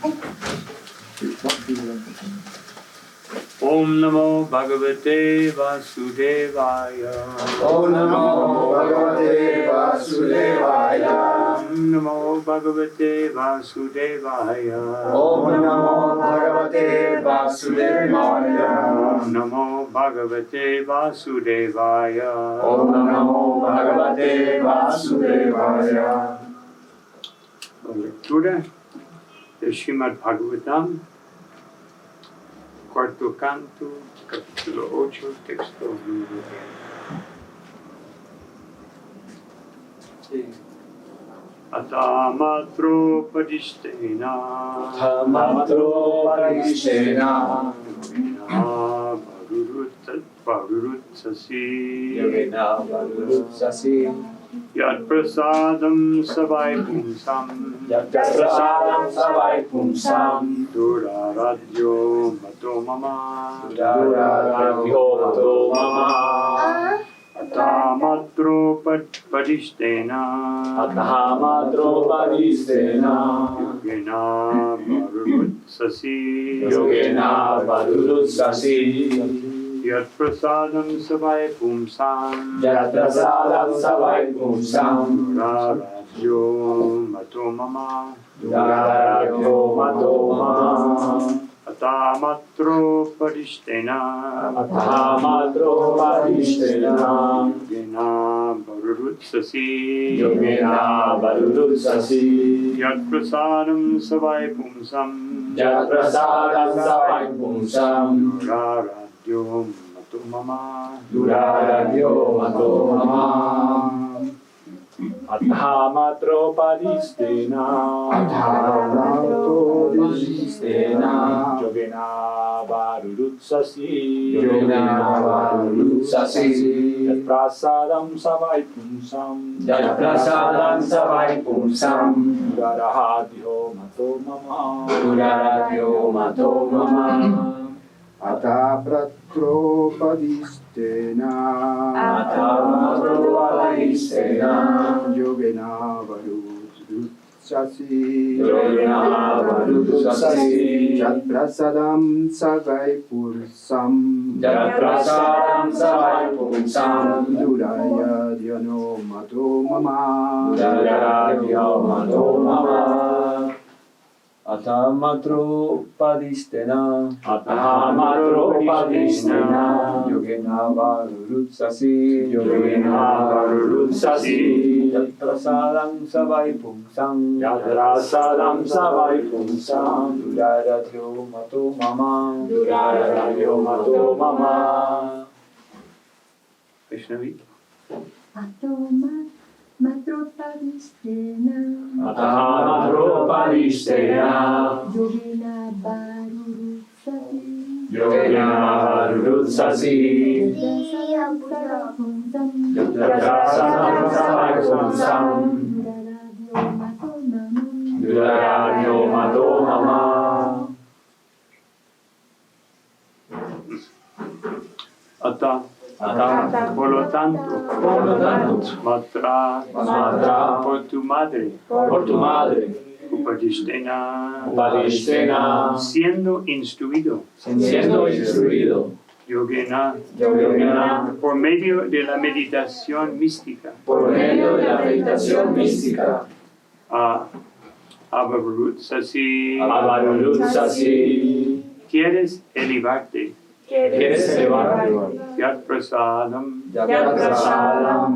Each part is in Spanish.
Om Namo Bhagavate Vasudevaya. Om Namo Bhagavate Vasudevaya. Om Namo Bhagavate Vasudevaya. Om Namo Bhagavate Vasudevaya. Om Namo Bhagavate Vasudevaya. Om Namo Bhagavate Vasudevaya. La lectura de Srimad Bhagavatam, cuarto canto, capítulo 8, texto número 10. Atamatro padishtena. Atamatro padishtena. Varurutsasi. Yogena Varurutsasi. Yat prasadam savai pumsam. Yat prasadam savai pumsam. Duraradyo mato mama. Duraradyo mato mama. Atamatro padishtena. Atamatro padishtena. Yogena varurutsasi. Yogena Varurutsasi. Yat prasadam savai pumsam. Yat prasadam savai pumsam. Duraradyo mato mama. Duraradyo mato mama. Atamatro padishtena. Atamatro padishtena. Yogena varurutsasi. Yogena Varurutsasi. Yat prasadam savai pumsam. Yat prasadam savai pumsam. Duraradyo mato mama. Duraradyo mato mama. Atamatro padishtena. Atamatro padishtena. Yogena varurutsasi. Yogena Varurutsasi. Yat prasadam savai pumsam. Yat prasadam savai pumsam. Duraradyo mato mama. Duraradyo mato mama. Atapratro padishtena. Atamatro padishtena. Yogena varurutsasi. Yogena Varurutsasi. Yat prasadam savai pursam. Yat prasadam savai pumsam. Duraya dhyano mato mama. Duraradyo mato mama. Atamatro padishtena. Atamatro padishtena. Yogena varurutsasi. Yogena Varurutsasi. Yat prasadam savai pumsam. Yat prasadam savai pumsam. Duraradyo mato mama. Duraradyo mato mama. Vaishnavi. Atamatro padishtena. Atamatro padishtena. Yogena varurutsasi. Yogena Varurutsasi. Yat prasadam savai pumsam. Duraradyo mato mama. Por lo tanto, Matra, por tu madre, Upadishtena, siendo instruido, Yogena, por medio de la meditación mística, Avarutsasi, quieres elevarte, Yat prasadam,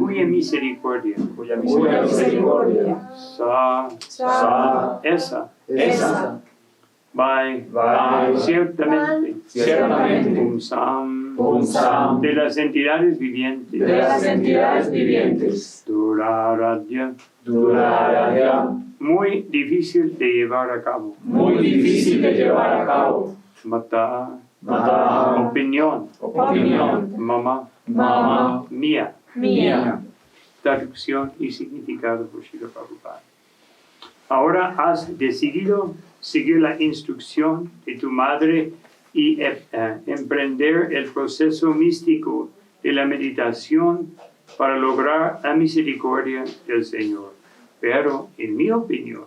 cuya misericordia, sa, esa, by, ciertamente, pumsam, de las entidades vivientes, Duraradya, muy difícil de llevar a cabo, Mata, opinión, mama, mía. Traducción y significado por Srila Prabhupada. Ahora has decidido seguir la instrucción de tu madre y emprender el proceso místico de la meditación para lograr la misericordia del Señor. Pero, en mi opinión,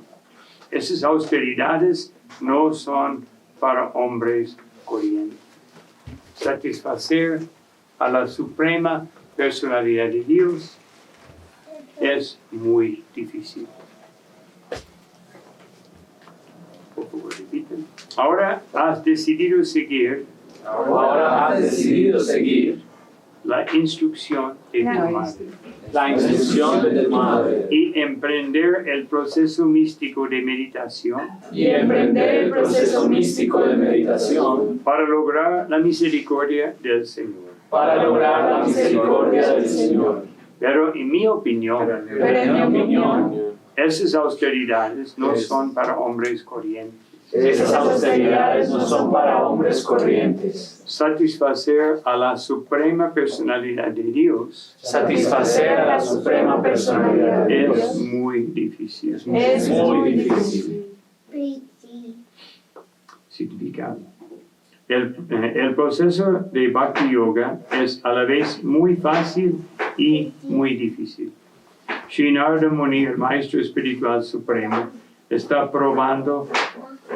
Esas austeridades no son para hombres corrientes. Satisfacer a la suprema personalidad de Dios es muy difícil. Por favor, repiten. Ahora has decidido seguir la instrucción de tu madre La instrucción de tu madre y emprender el proceso místico de meditación y emprender el proceso místico de meditación para lograr la misericordia del Señor. para lograr la misericordia del Señor. Pero en mi opinión, En mi opinión, esas austeridades no son para hombres corrientes. esas austeridades no son para hombres corrientes. Satisfacer a la suprema personalidad de Dios Satisfacer a la suprema personalidad de es Dios muy difícil. es muy difícil. Significado. El proceso de Bhakti Yoga es a la vez muy fácil y muy difícil. Sri Narada Muni, el maestro espiritual supremo, está probando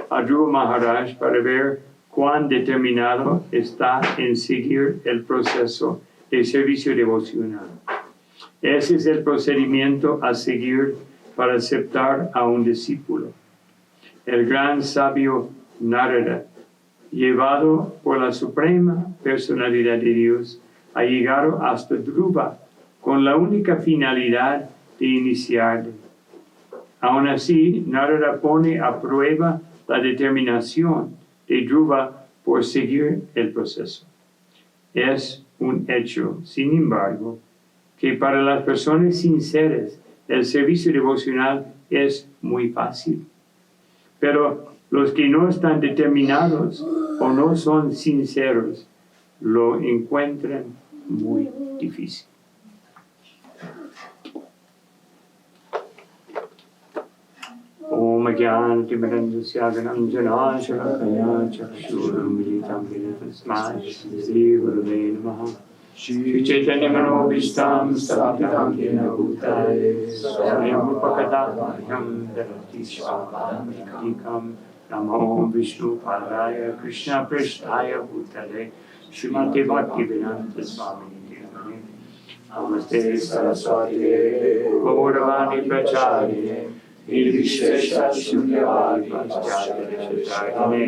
a Dhruva Maharaj para ver cuán determinado está en seguir el proceso de servicio devocional. Ese es el procedimiento a seguir para aceptar a un discípulo. El gran sabio Narada, llevado por la suprema personalidad de Dios, ha llegado hasta Dhruva con la única finalidad de iniciarle. Aún así, Narada pone a prueba la determinación de Dhruva por seguir el proceso. Es un hecho, sin embargo, que para las personas sinceras el servicio devocional es muy fácil. Pero los que no están determinados o no son sinceros lo encuentran muy difícil. Om Gyanatimirandasya Gananjana Shalakaya Chakshurumilitam Tasmai Shri Gurave Namaha Shri Chaitanya Manobishtam Sthapitam Yena Bhutale Swayam Upakadamayam Darati Swapadam Namo Vishnu Padaya Krishna Prishtaya Bhutale Srimati Bhaktivedanta Swami Namaste Saraswati Gauravani Pracharine Nirvishesha Shunyavadi Paschadane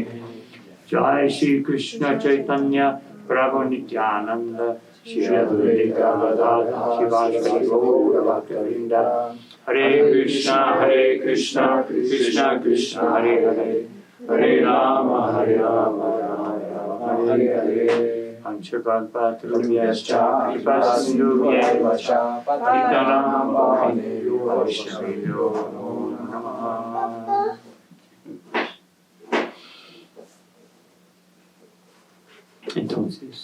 Jai Shri Krishna Chaitanya Prabhu Nityananda Shri Advaita Gadadhara Shivashri Gaura Bhaktavinda Hare Krishna Krishna Krishna Hare Hare Hare Rama Rama Hare Hare Panchakalpatrubhyascha Kripasindubhyascha Patitanam Pavanebhyo Vaishnavebhyo Namo Namaha. Entonces,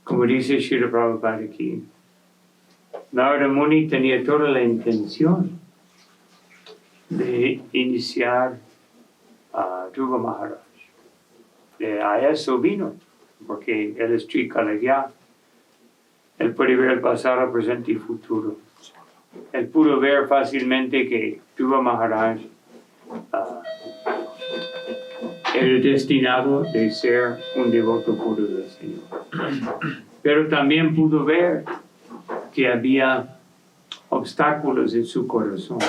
como dice Srila Prabhupada aquí, Narada Muni tenía toda la intención de iniciar a Dhruva Maharaj. A eso vino, porque él es Trikalegya. Él puede ver el pasado, presente y futuro. Él pudo ver fácilmente que Dhruva Maharaj era destinado de ser un devoto puro del Señor. Pero también pudo ver que había obstáculos en su corazón.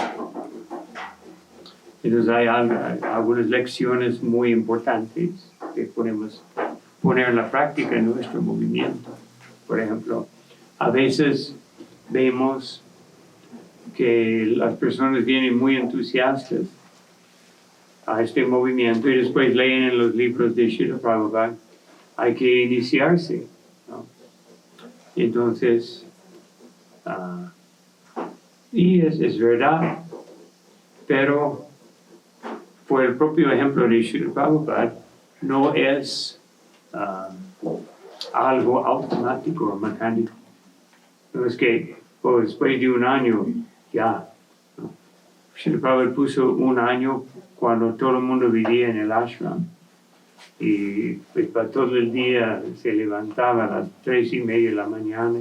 Entonces hay algunas lecciones muy importantes que podemos poner en la práctica en nuestro movimiento. Por ejemplo, a veces vemos que las personas vienen muy entusiastas a este movimiento y después leen en los libros de Srila Prabhupada, hay que iniciarse, ¿no? Entonces, y es verdad, pero por el propio ejemplo de Srila Prabhupada, no es algo automático o mecánico. No es que después de un año ya. ¿No? Srila Prabhupada puso un año cuando todo el mundo vivía en el ashram y pues para todo el día se levantaba a las 3:30 de la mañana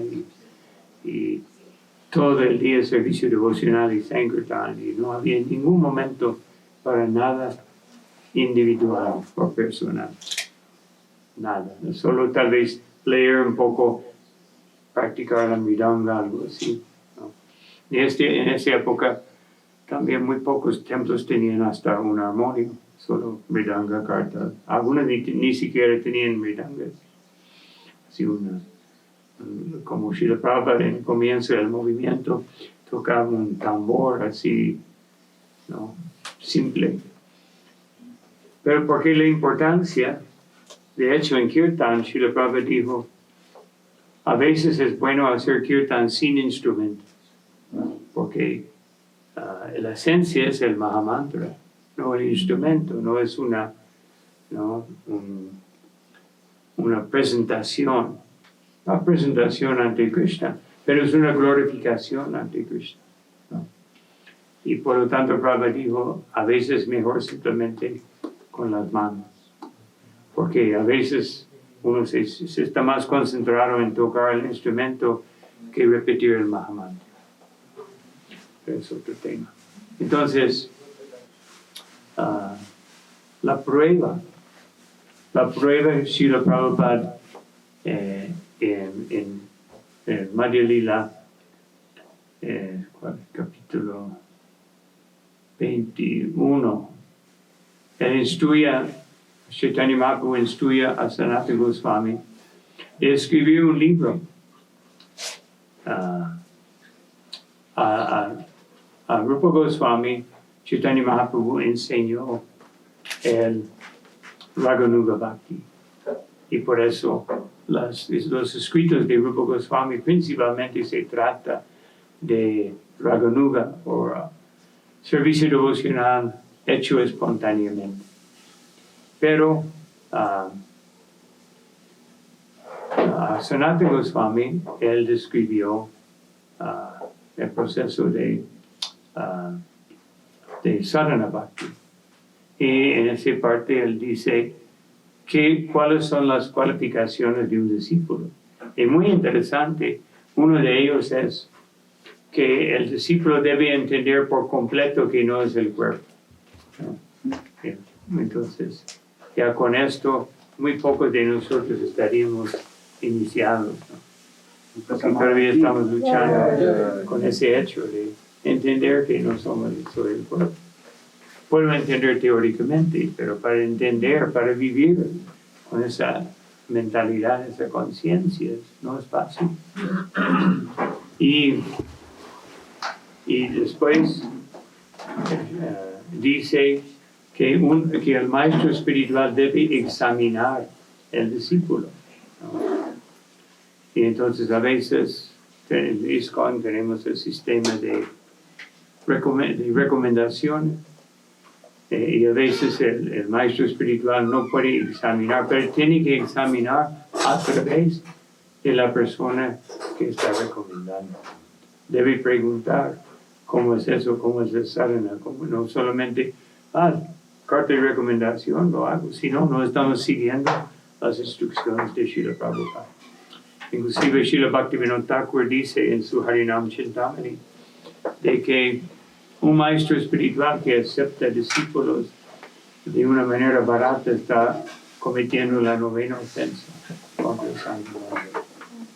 y todo el día servicio devocional y Sankirtan, y no había ningún momento para nada individual o personal. Nada, solo tal vez leer un poco, practicar la Mridanga, algo así, ¿no? Y en esa época también muy pocos templos tenían hasta un armonio, solo Mridanga, Kartal. Algunos ni siquiera tenían Mridangas. Así como Srila Prabhupada en el comienzo del movimiento tocaba un tambor así, ¿no? Simple. Pero ¿por qué la importancia? De hecho, en Kirtan, Srila Prabhupada dijo, a veces es bueno hacer Kirtan sin instrumento, porque la esencia es el Mahamantra, no el instrumento, no es una presentación, una presentación ante Krishna, pero es una glorificación ante Krishna, ¿no? Y por lo tanto Prabhupada dijo, a veces mejor simplemente con las manos, porque a veces uno se está más concentrado en tocar el instrumento que repetir el Mahamantra. Es otro tema. Entonces, la prueba de Srila Prabhupada en Madhya Lila, capítulo 21, él instruye, Chaitanya Mahaprabhu instruye a Sanatana Goswami, escribió un libro a Rupa Goswami. Chaitanya Mahaprabhu enseñó el Raganuga Bhakti, y por eso los escritos de Rupa Goswami principalmente se trata de Raganuga, o servicio devocional hecho espontáneamente. Pero a Sanatana Goswami, él describió el proceso de sadhana bhakti. Y en esa parte él dice cuáles son las cualificaciones de un discípulo. Y muy interesante, uno de ellos es que el discípulo debe entender por completo que no es el cuerpo, ¿no? Entonces, ya con esto, muy pocos de nosotros estaríamos iniciados, ¿no? Porque todavía estamos luchando con ese hecho de entender que no somos el cuerpo. Puedo entender teóricamente, pero para entender, para vivir con esa mentalidad, esa conciencia, no es fácil. Y después dice que el maestro espiritual debe examinar el discípulo, ¿no? Y entonces a veces en ISKCON tenemos el sistema de recomendaciones, y a veces el maestro espiritual no puede examinar, pero tiene que examinar a través de la persona que está recomendando. Debe preguntar cómo es eso, cómo es el sadhana, cómo no solamente carta de recomendación lo hago, sino no estamos siguiendo las instrucciones de Srila Prabhupada. Inclusive Srila Bhaktivinoda Thakur dice en su Harinam Chintamani de que un maestro espiritual que acepta discípulos de una manera barata está cometiendo la novena ofensa contra el Santo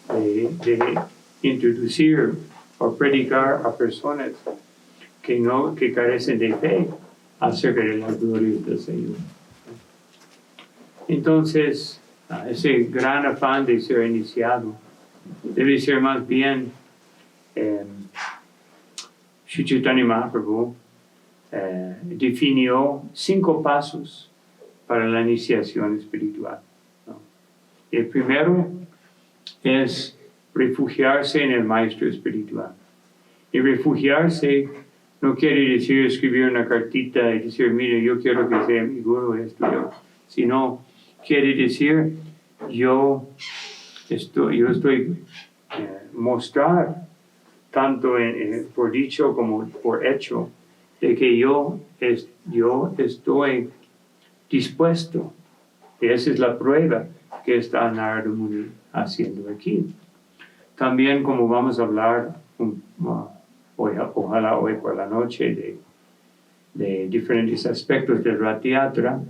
Madre, de introducir o predicar a personas que carecen de fe acerca de la gloria del Señor. Entonces, ese gran afán de ser iniciado debe ser más bien Sri Chaitanya Mahaprabhu definió 5 pasos para la iniciación espiritual, ¿no? El primero es refugiarse en el maestro espiritual. Y refugiarse no quiere decir escribir una cartita y decir, mire, yo quiero que sea mi guru, esto, sino quiere decir, yo estoy mostrar tanto por dicho como por hecho, de que yo estoy dispuesto. Y esa es la prueba que está Narada Muni haciendo aquí. También, como vamos a hablar ojalá hoy por la noche, de diferentes aspectos del Ratiyatra.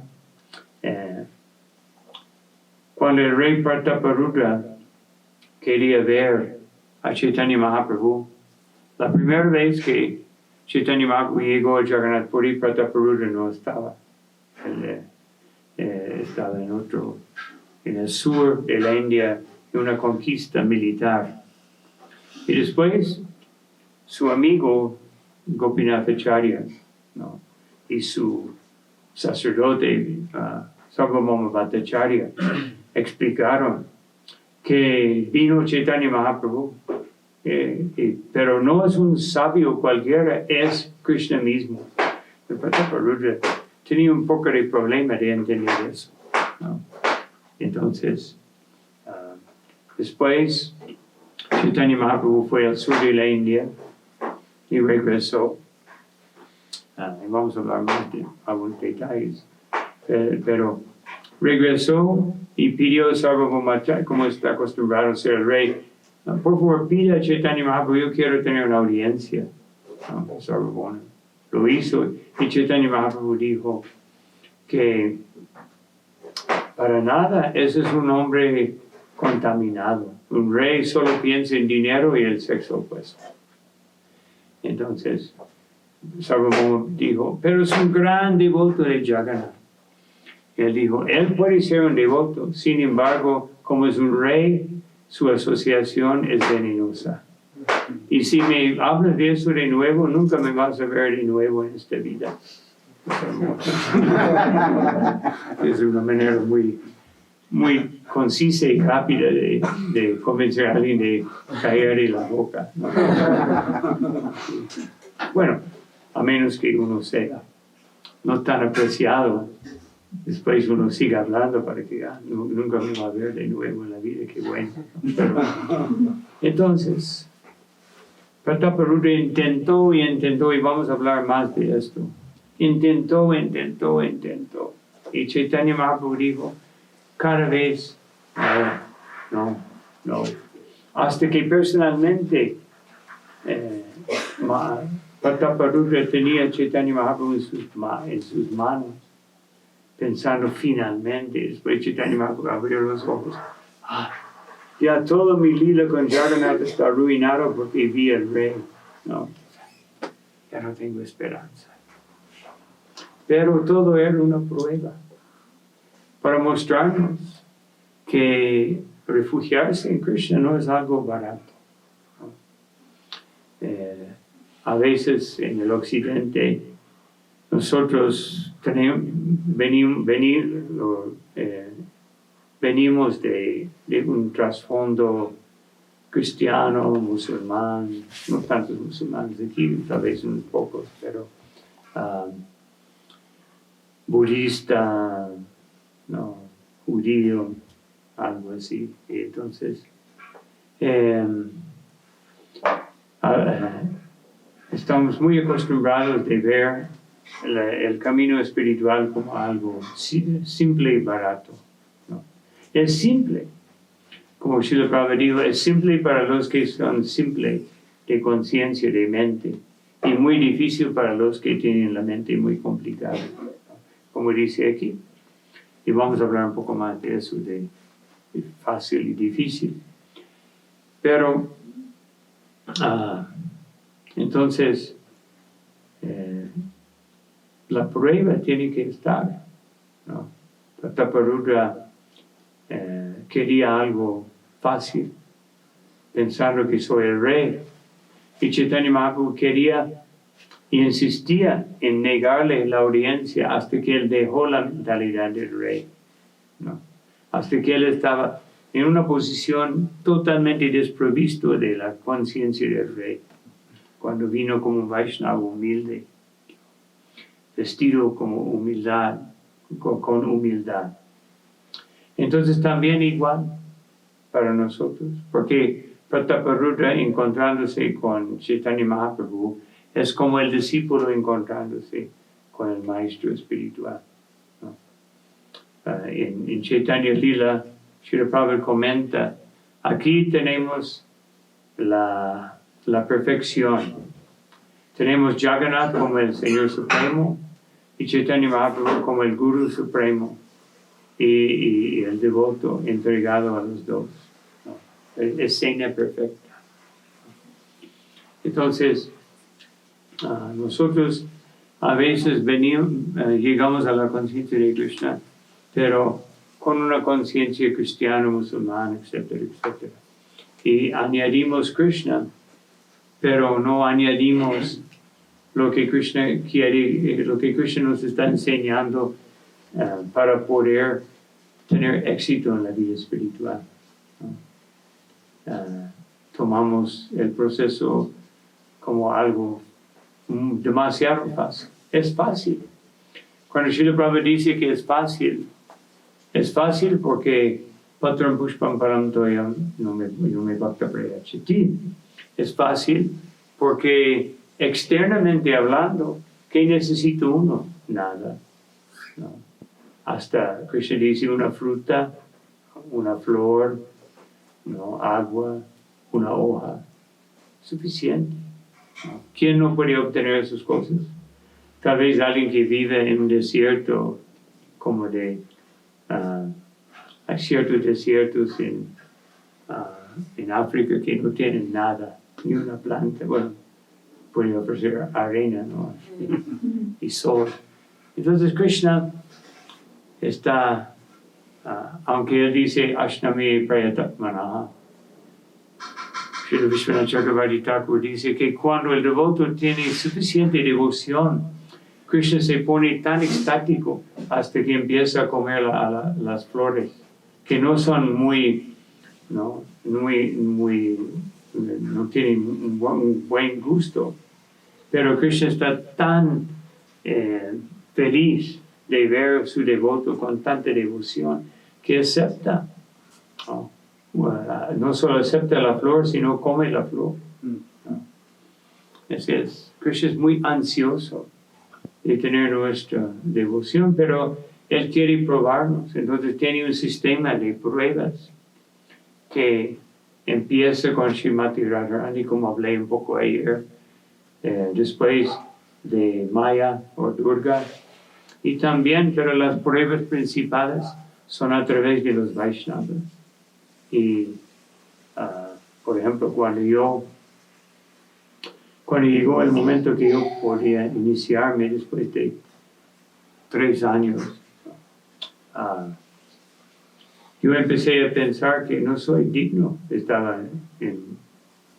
Cuando el rey Prataparudra quería ver a Chaitanya Mahaprabhu, la primera vez que Chaitanya Mahaprabhu llegó a Jagannath Puri, Prataparudra no estaba. Él estaba en el sur de la India, en una conquista militar. Y después, su amigo Gopinathacharya, ¿no? Y su sacerdote Sarvabhauma Bhattacharya explicaron que vino Chaitanya Mahaprabhu, pero no es un sabio cualquiera, es Krishna mismo. El Prataparudra tenía un poco de problema de entender eso, ¿no? Entonces, después Chaitanya Mahaprabhu fue al sur de la India y regresó. Y vamos a hablar más de algunos detalles. Pero regresó y pidió a Sarvabhauma, como está acostumbrado a ser el rey, por favor, pida a Chaitanya Mahaprabhu, yo quiero tener una audiencia. Sarvabhauma lo hizo y Chaitanya Mahaprabhu dijo que para nada ese es un hombre contaminado. Un rey solo piensa en dinero y el sexo opuesto. Entonces, Sarvabhauma dijo, pero es un gran devoto de Jagannath. Él dijo, él puede ser un devoto, sin embargo, como es un rey, su asociación es venenosa. Y si me hablas de eso de nuevo, nunca me vas a ver de nuevo en esta vida. Es una manera muy concisa y rápida de convencer a alguien de callarle la boca, ¿no? Bueno, a menos que uno sea no tan apreciado, después uno sigue hablando para que nunca me va a ver de nuevo en la vida, qué bueno. Pero, entonces, Prataparudra intentó, y vamos a hablar más de esto. Intentó. Y Chaitanya Mahaprabhu dijo, cada vez, no. Hasta que personalmente Prataparudra tenía Chaitanya Mahaprabhu en sus manos, pensando finalmente, después Chaitanya Mahaprabhu abrió los ojos. Ya todo mi lila con Jagannath está arruinado porque vi al rey. No, ya no tengo esperanza. Pero todo era una prueba para mostrarnos que refugiarse en Krishna no es algo barato. A veces en el occidente nosotros venimos de un trasfondo cristiano, musulmán, no tantos musulmanes aquí, tal vez unos pocos, pero budista, no, judío, algo así. Y entonces, estamos muy acostumbrados de ver el camino espiritual como algo simple y barato, ¿no? Es simple, como Srila Prabhupada dijo, es simple para los que son simples de conciencia, de mente, y muy difícil para los que tienen la mente muy complicada, como dice aquí. Y vamos a hablar un poco más de eso, de fácil y difícil. Pero, entonces, la prueba tiene que estar, ¿no? Prataparudra quería algo fácil, pensando que soy el rey. Y Chaitanya Mahaprabhu quería y insistía en negarle la audiencia hasta que él dejó la mentalidad del rey, ¿no? Hasta que él estaba en una posición totalmente desprovisto de la conciencia del rey. Cuando vino como un Vaishnava humilde, vestido como humildad, con humildad. Entonces también igual para nosotros, porque Prataparudra encontrándose con Chaitanya Mahaprabhu es como el discípulo encontrándose con el maestro espiritual, ¿no? En Chaitanya Lila, Srila Prabhupada comenta, aquí tenemos la la perfección. Tenemos Jagannath como el Señor Supremo y Chaitanya Mahaprabhu como el Guru Supremo y el devoto entregado a los dos. ¿No? Es seña perfecta. Entonces, nosotros a veces llegamos a la conciencia de Krishna, pero con una conciencia cristiana, musulmana, etcétera, etcétera. Y añadimos Krishna, pero no añadimos lo que Krishna quiere, lo que Krishna nos está enseñando para poder tener éxito en la vida espiritual. Tomamos el proceso como algo demasiado fácil. Es fácil. Cuando Srila Prabhupada dice que es fácil porque Patram Pushpam Param Toyam no me bhakta prayachati. Es fácil porque externamente hablando, ¿qué necesita uno? Nada. No. Hasta Krishna dice una fruta, una flor, no, agua, una hoja. Suficiente. ¿No? ¿Quién no puede obtener esas cosas? Tal vez alguien que vive en un desierto, como hay ciertos desiertos en África que no tienen nada, ni una planta. Bueno, pueden ofrecer arena, ¿no? Y sol. Entonces Krishna está, aunque él dice Ashnami Prayatatmanaha, Srila Vishwanath Chakravarti Thakur dice que cuando el devoto tiene suficiente devoción, Krishna se pone tan extático hasta que empieza a comer las flores, que no son no tienen un buen gusto. Pero Krishna está tan feliz de ver a su devoto con tanta devoción que acepta. No solo acepta la flor, sino come la flor. Krishna es muy ansioso de tener nuestra devoción, pero Él quiere probarnos. Entonces tiene un sistema de pruebas que empieza con Srimati Radharani, como hablé un poco ayer, después de Maya o Durga, y también, pero las pruebas principales son a través de los Vaishnavas. Y, por ejemplo, cuando llegó el momento que yo podía iniciarme después de 3 años, yo empecé a pensar que no soy digno. Estaba en el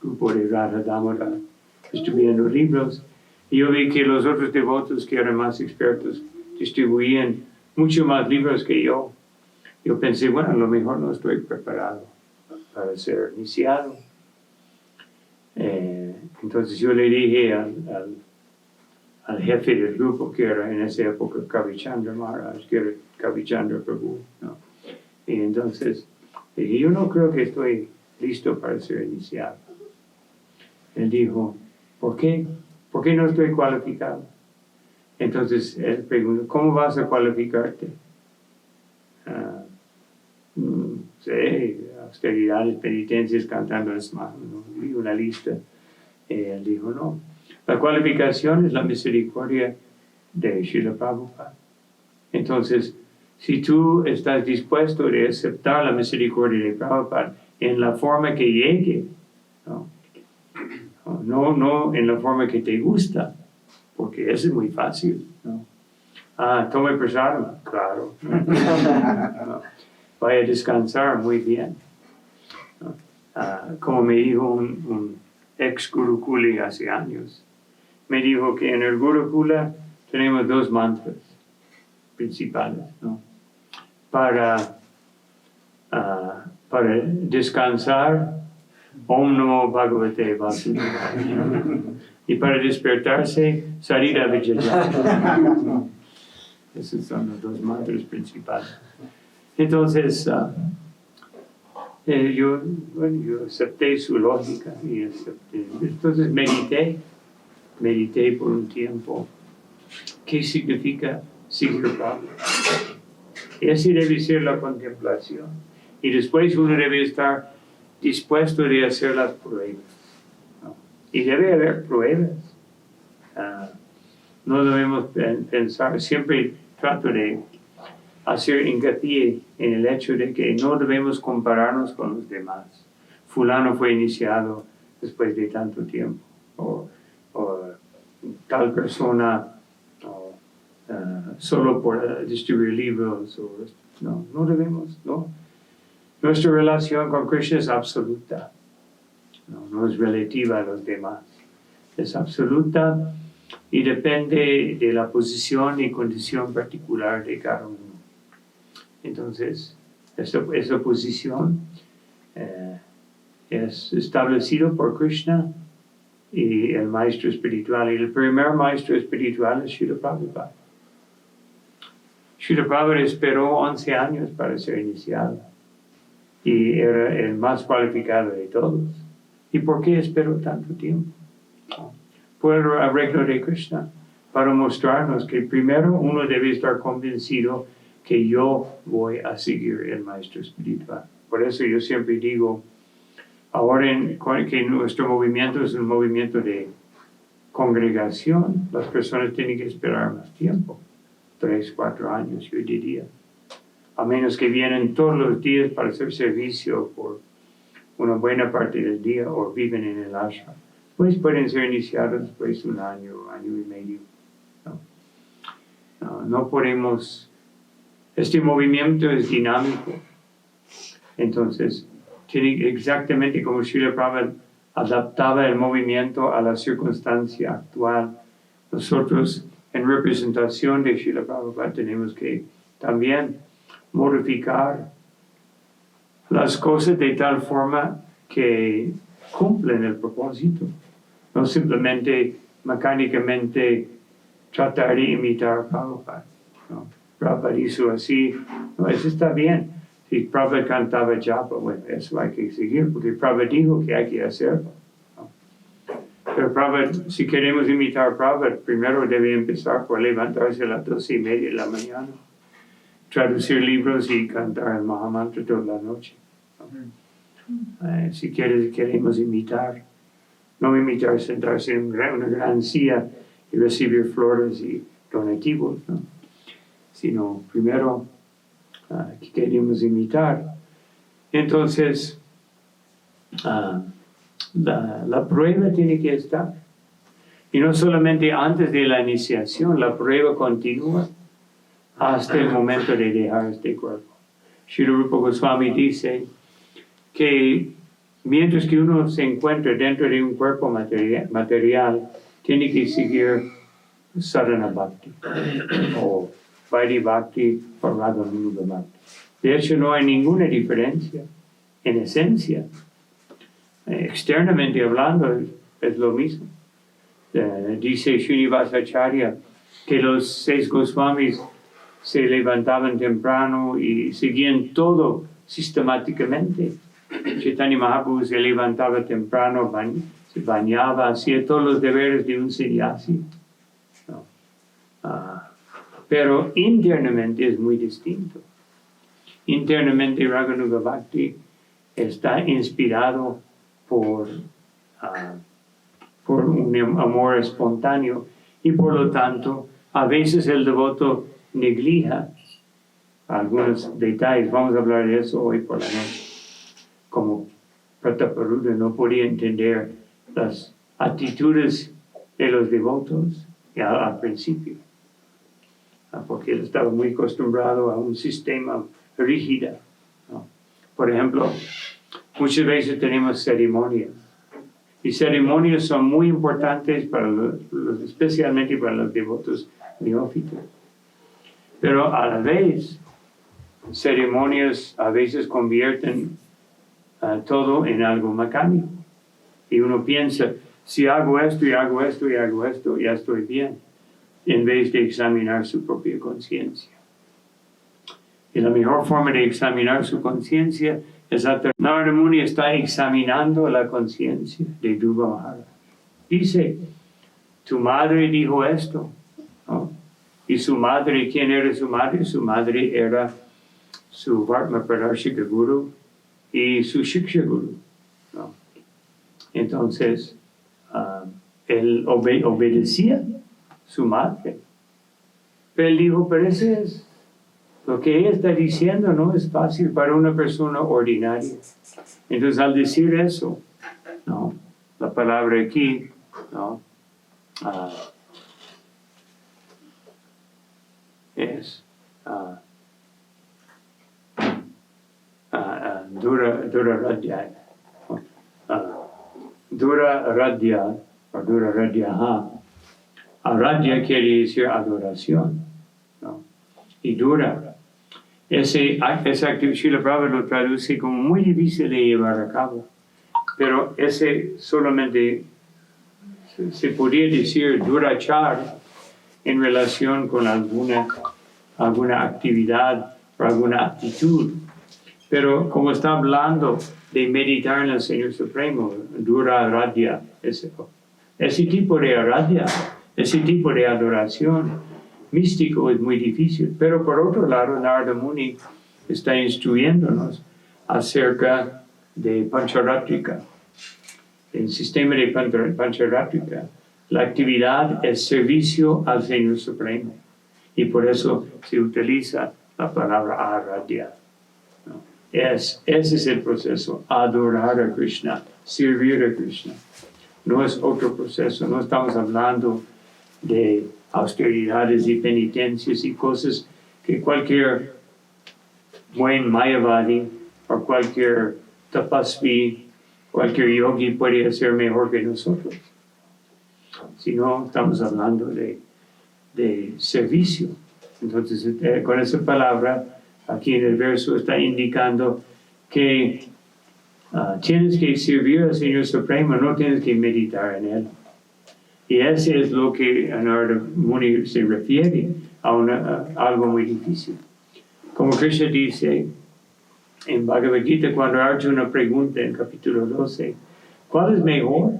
grupo de Radha Damodar, distribuyendo libros, y yo vi que los otros devotos que eran más expertos distribuían mucho más libros que yo. Yo pensé, bueno, a lo mejor no estoy preparado para ser iniciado. Entonces yo le dije al jefe del grupo, que era en esa época Kavichandra Maharaj, que era Kavichandra Prabhu, ¿no? Y entonces dije, yo no creo que estoy listo para ser iniciado. Él dijo, ¿por qué? ¿Por qué no estoy cualificado? Entonces él preguntó, ¿cómo vas a cualificarte? No sé, austeridades, penitencias, cantando las manos, ¿no? Y una lista. Él dijo, no, la cualificación es la misericordia de Srila Prabhupada. Entonces, si tú estás dispuesto a aceptar la misericordia de Prabhupada en la forma que llegue, no en la forma que te gusta, porque eso es muy fácil, ¿no? Tome prasada, claro. No. Vaya a descansar, muy bien. ¿No? Como me dijo un ex Gurukuli hace años, me dijo que en el Gurukula tenemos 2 mantras principales, ¿no? Para descansar, Om Namo Bhagavate Vasudevaya, y para despertarse, Sarira Vijaya. Esos son los 2 mantras principales. Entonces, yo acepté su lógica y entonces medité por un tiempo. ¿Qué significa seguir Prabhupada? Y así debe ser la contemplación. Y después uno debe estar dispuesto a hacer las pruebas, ¿no? Y debe haber pruebas. No debemos pensar, siempre trato de hacer hincapié en el hecho de que no debemos compararnos con los demás. Fulano fue iniciado después de tanto tiempo, o tal persona solo por distribuir libros. No debemos, no. Nuestra relación con Krishna es absoluta, no es relativa a los demás. Es absoluta y depende de la posición y condición particular de cada uno. Entonces, esa posición es establecida por Krishna y el maestro espiritual. Y el primer maestro espiritual es Srila Prabhupada. Srila Prabhupada esperó 11 años para ser iniciado y era el más cualificado de todos. ¿Y por qué esperó tanto tiempo? Por el arreglo de Krishna, para mostrarnos que primero uno debe estar convencido que yo voy a seguir el maestro espiritual. Por eso yo siempre digo, ahora que nuestro movimiento es un movimiento de congregación, las personas tienen que esperar más tiempo, 3, 4 años, yo diría. A menos que vienen todos los días para hacer servicio por una buena parte del día o viven en el ashram. Pues pueden ser iniciados después de un año y medio. No podemos. Este movimiento es dinámico. Entonces, tiene exactamente como Srila Prabhupada adaptaba el movimiento a la circunstancia actual. Nosotros, en representación de Srila Prabhupada, tenemos que también modificar las cosas de tal forma que cumplen el propósito. No simplemente mecánicamente tratar de imitar a Prabhupada. Prabhupada hizo así, eso está bien. Si Prabhupada cantaba japa, bueno, eso hay que seguir, porque Prabhupada dijo que hay que hacerlo. Pero Prabhupada, si queremos imitar a Prabhupada, primero debe empezar por levantarse a las 12:30 de la mañana, traducir libros y cantar el Mahamantra toda la noche. Si queremos imitar, no imitar sentarse en una gran silla y recibir flores y donativos, ¿no? Sino primero que queremos imitar. Entonces, la prueba tiene que estar. Y no solamente antes de la iniciación, la prueba continúa hasta el momento de dejar este cuerpo. Srila Rupa Goswami dice que mientras que uno se encuentra dentro de un cuerpo material tiene que seguir Sadhana Bhakti o Vaidhi Bhakti o Raganuga Bhakti. De hecho, no hay ninguna diferencia en esencia. Externamente hablando es lo mismo. Dice Srinivasacharya que los 6 Goswamis se levantaban temprano y seguían todo sistemáticamente. Chaitanya Mahaprabhu se levantaba temprano, se bañaba, hacía todos los deberes de un sannyasi. Pero internamente es muy distinto. Internamente Raganuga Bhakti está inspirado por un amor espontáneo y por lo tanto a veces el devoto neglija algunos detalles. Vamos a hablar de eso hoy por la noche. Como Prataparudra no podía entender las actitudes de los devotos al principio, porque él estaba muy acostumbrado a un sistema rígido, ¿no? Por ejemplo, muchas veces tenemos ceremonias, y ceremonias son muy importantes especialmente para los devotos neófitos. Pero a la vez, ceremonias a veces convierten todo en algo mecánico. Y uno piensa, si hago esto y hago esto y hago esto, ya estoy bien, en vez de examinar su propia conciencia. Y la mejor forma de examinar su conciencia es Narada Muni está examinando la conciencia de Dhruva Maharaj. Dice, tu madre dijo esto, ¿no? Y su madre, ¿quién era su madre? Su madre era su Vartma Pradarshika Guru y su Shiksha Guru, ¿no? Entonces, él obedecía su madre. Pero él dijo, pero ese es lo que ella está diciendo, no es fácil para una persona ordinaria. Entonces, al decir eso, ¿no? La palabra aquí, ¿no? Es dura radya. Dura radya, o dura radya. Radya quiere decir adoración, ¿no? Y dura. Esa actividad, Srila Prabhupada lo traduce como muy difícil de llevar a cabo. Pero ese solamente se podría decir durachar en relación con alguna actividad o alguna actitud. Pero como está hablando de meditar en el Señor Supremo, dura radya, ese tipo de radya, ese tipo de adoración místico es muy difícil. Pero por otro lado, Narada Muni está instruyéndonos acerca de Pancharatrika. El sistema de Pancharatrika, la actividad es servicio al Señor Supremo. Y por eso se utiliza la palabra aradhya, ¿no? Ese es el proceso, adorar a Krishna, servir a Krishna. No es otro proceso, no estamos hablando de austeridades y penitencias y cosas que cualquier buen Mayavadi o cualquier tapasvi, cualquier yogi puede hacer mejor que nosotros. Sino estamos hablando de servicio. Entonces, con esa palabra, aquí en el verso está indicando que tienes que servir al Señor Supremo, no tienes que meditar en Él. Y ese es lo que Narada Muni se refiere a algo muy difícil. Como Krishna dice en Bhagavad Gita, cuando Arjuna pregunta en capítulo 12, ¿cuál es mejor?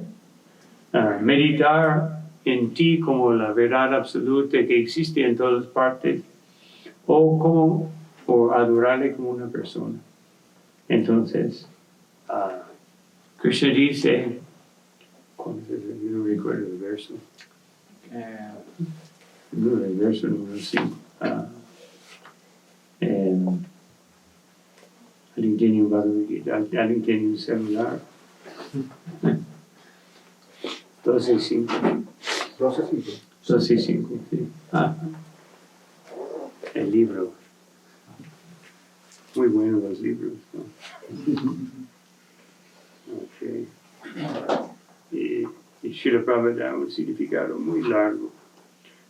Meditar en ti como la verdad absoluta que existe en todas partes, o adorarle como una persona. Entonces, Krishna dice, yo no recuerdo el verso, el verso número 5. Alguien tiene un Bhagavad Gita, alguien tiene un celular. 12:5. 12:5. 12:5, sí. El libro. Muy buenos los libros, ¿no? Okay. Y Srila Prabhupada da un significado muy largo.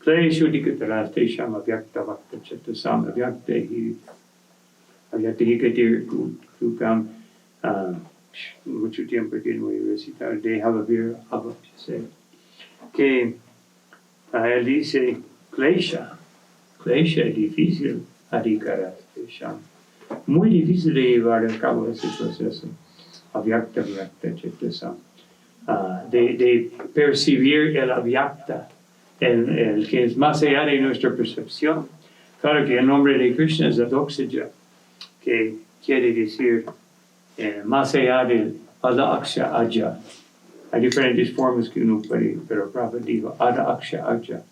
Kleshu dikataraste shama vyakta vakta chatasam vyakta hikatir kukam. Mucho tiempo que no voy a recitar de Havavir Abhapse. Que él dice, Klesha es difícil, adhikaraste shama. Muy difícil de llevar a cabo ese proceso. Avyakta vyakta chatasam. De percibir el avyakta, el que es más allá de nuestra percepción. Claro que el nombre de Krishna es Adoksaja, que quiere decir más allá del Adaksha Aja. Hay diferentes formas que uno puede, pero Prabhupada dijo Adaksha Aja,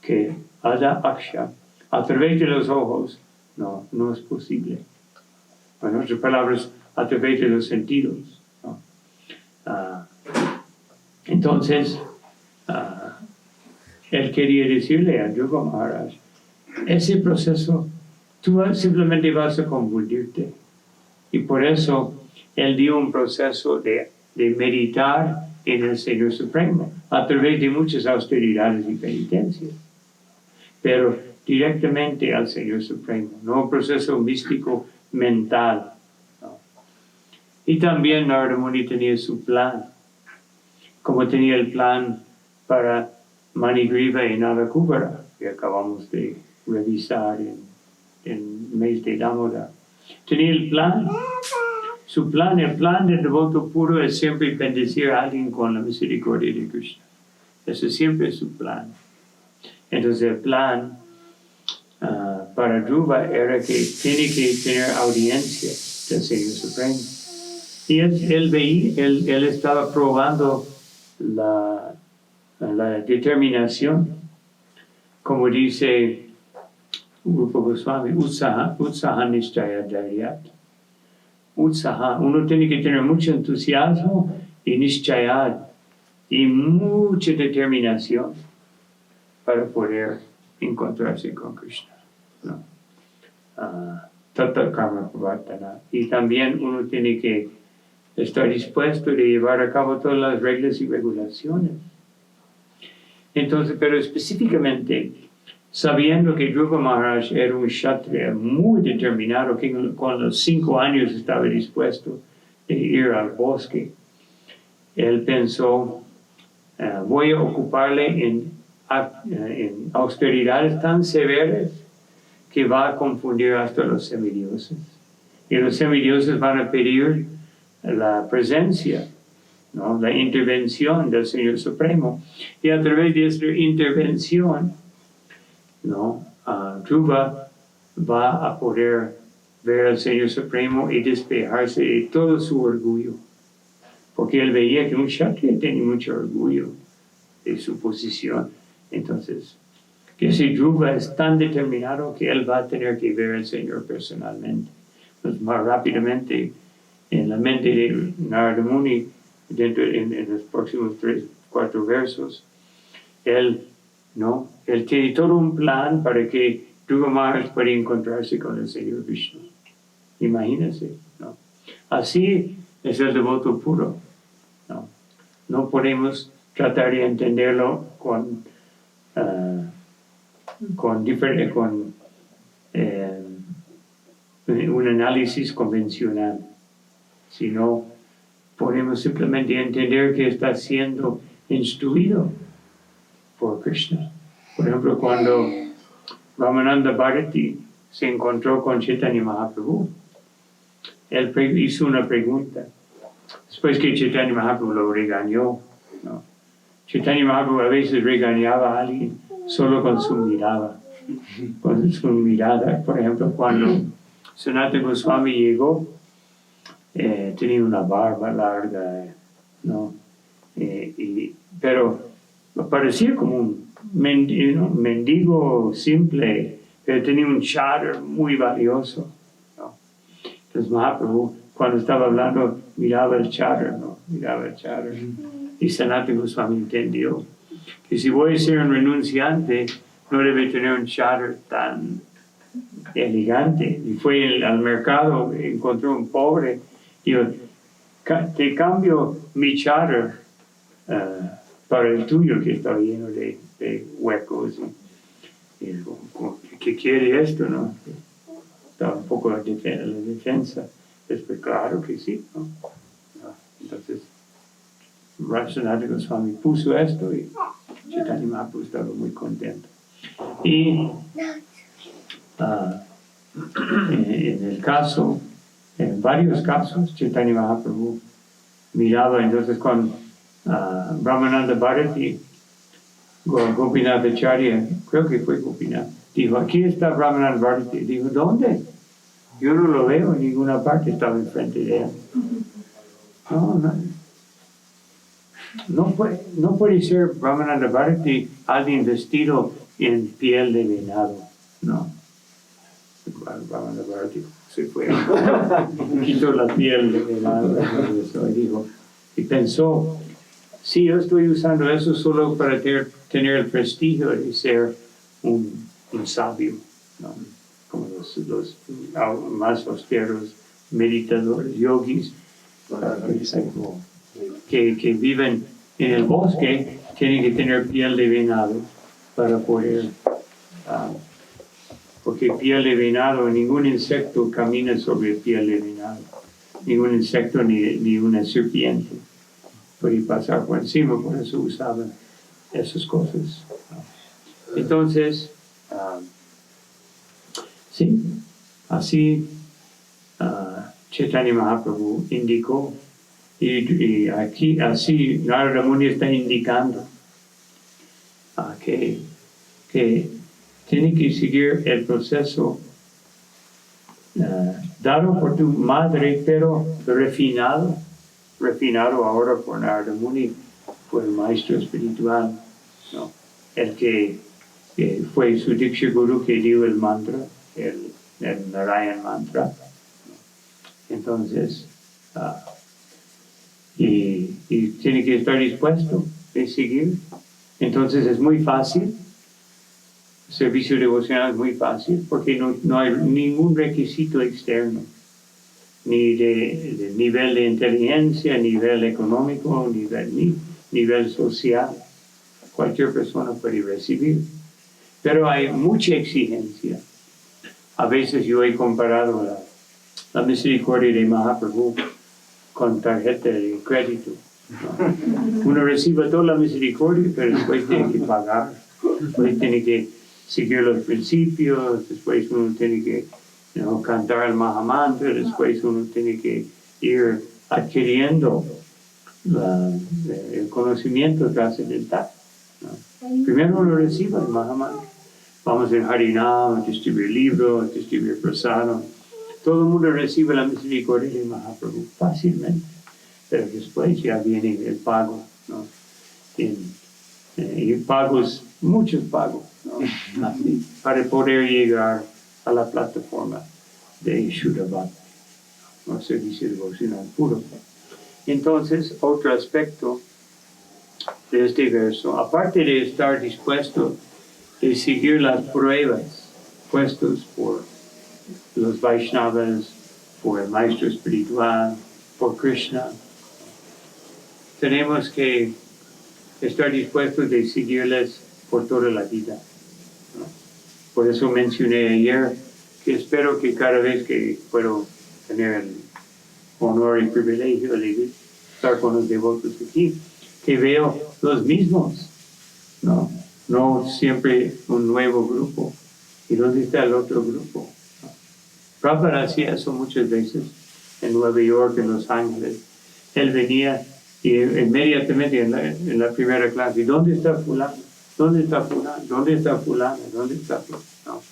que Adaksha, a través de los ojos, no es posible. En otras palabras, a través de los sentidos, ¿no? Entonces, él quería decirle a Dhruva Maharaj, ese proceso, tú simplemente vas a confundirte. Y por eso, él dio un proceso de meditar en el Señor Supremo, a través de muchas austeridades y penitencias. Pero directamente al Señor Supremo, no un proceso místico mental, ¿no? Y también Narada Muni tenía su plan, como tenía el plan para Manigriva y Nalakupara, que acabamos de revisar en el mes de Damoda. Tenía el plan, su plan, el plan del devoto puro es siempre bendecir a alguien con la misericordia de Krishna. Eso siempre es su plan. Entonces el plan para Dhruva era que tiene que tener audiencia del Señor Supremo. Y él estaba probando la determinación, como dice Rupa Goswami, utsaha nishchaya dharyat. Utsaha, uno tiene que tener mucho entusiasmo y nishchayat y mucha determinación para poder encontrarse con Krishna, ¿no? Tata karma pravartana. Y también uno tiene que estar dispuesto de llevar a cabo todas las reglas y regulaciones. Entonces, pero específicamente, sabiendo que Dhruva Maharaj era un kshatriya muy determinado, que con los 5 años estaba dispuesto de ir al bosque, él pensó, voy a ocuparle en austeridades tan severas que va a confundir hasta los semidioses. Y los semidioses van a pedir la presencia, ¿no? La intervención del Señor Supremo. Y a través de esta intervención, ¿no? Dhruva va a poder ver al Señor Supremo y despejarse de todo su orgullo. Porque él veía que un kshatriya tenía mucho orgullo de su posición. Entonces, que si Dhruva es tan determinado que él va a tener que ver al Señor personalmente. Pues más rápidamente, en la mente de Narada Muni, en los próximos 3-4 versos, él tiene todo un plan para que Dhruva Maharaj pueda encontrarse con el Señor Vishnu. Imagínense, ¿no? Así es el devoto puro, ¿no? No podemos tratar de entenderlo con un análisis convencional, sino podemos simplemente entender que está siendo instruido por Krishna. Por ejemplo, cuando Ramananda Bharati se encontró con Chaitanya Mahaprabhu, él hizo una pregunta. Después que Chaitanya Mahaprabhu lo regañó, ¿no? Chaitanya Mahaprabhu a veces regañaba a alguien solo con su mirada. Con su mirada. Por ejemplo, cuando Sanatana Goswami llegó, tenía una barba larga, ¿no? Pero parecía como un mendigo simple, pero tenía un chadar muy valioso, ¿no? Entonces Mahaprabhu, cuando estaba hablando, miraba el chadar, ¿no? Miraba el chadar. Y Sanatana Goswami entendió que si voy a ser un renunciante, no debe tener un chadar tan elegante. Y fue al mercado, encontró un pobre, y dijo, te cambio mi chadar para el tuyo, que está lleno de huecos. Y dijo, ¿qué quiere esto, no? Estaba un poco la defensa. Después, claro que sí, ¿no? Entonces, Sanatana Goswami puso esto y Chaitanya Mahaprabhu estaba muy contento. Y en varios casos, Chaitanya Mahaprabhu miraba entonces con Brahmananda Bharati, Gopinath Acharya, creo que fue Gopinath, dijo, aquí está Brahmananda Bharati. Dijo, ¿dónde? Yo no lo veo en ninguna parte, estaba enfrente de él. No puede ser Brahmananda Bharati alguien vestido en piel de venado, no. Brahmananda Bharati se fue, quitó la piel de venado y pensó, sí, yo estoy usando eso solo para tener el prestigio de ser un sabio, ¿no? Como los más austeros meditadores, yogis, que viven en el bosque, tienen que tener piel de venado para poder, porque piel de venado, ningún insecto camina sobre piel de venado, ningún insecto ni una serpiente puede pasar por encima, por eso usaban esas cosas. Entonces, sí, así Chaitanya Mahaprabhu indicó, y aquí así Narada Muni está indicando que tiene que seguir el proceso dado por tu madre, pero refinado ahora por Narada Muni, fue el maestro espiritual, ¿no? El que fue su Diksha Guru que dio el mantra, el Narayan mantra. Entonces, y tiene que estar dispuesto a seguir. Entonces es muy fácil. El servicio devocional es muy fácil porque no hay ningún requisito externo, ni de nivel de inteligencia, nivel económico, ni nivel social. Cualquier persona puede recibir. Pero hay mucha exigencia. A veces yo he comparado la misericordia de Mahaprabhu con tarjeta de crédito, ¿no? Uno recibe toda la misericordia, pero después tiene que pagar, después tiene que seguir los principios, después uno tiene que cantar el Mahamantra, después uno tiene que ir adquiriendo el conocimiento trascendental, ¿no? Primero uno recibe el Mahamantra. Vamos en Harinam, a distribuir libros, a distribuir prasadam. Todo el mundo recibe la misericordia de Mahaprabhu fácilmente, pero después ya viene el pago, ¿no? Y pagos, muchos pagos, ¿no? Para poder llegar a la plataforma de Shuddha Bhakti, ¿no? Servicio devocional puro. Entonces, otro aspecto de este verso, aparte de estar dispuesto de seguir las pruebas puestas por los Vaishnavas, por el maestro espiritual, por Krishna, tenemos que estar dispuestos de seguirles por toda la vida, ¿no? Por eso mencioné ayer que espero que cada vez que puedo tener el honor y privilegio de estar con los devotos aquí, que veo los mismos, no siempre un nuevo grupo. ¿Y dónde está el otro grupo? Prabhupada hacía eso muchas veces en Nueva York, en Los Ángeles. Él venía y inmediatamente en la primera clase, ¿dónde está fulano? ¿Dónde está fulano? ¿Dónde está fulano? ¿Dónde está fulano?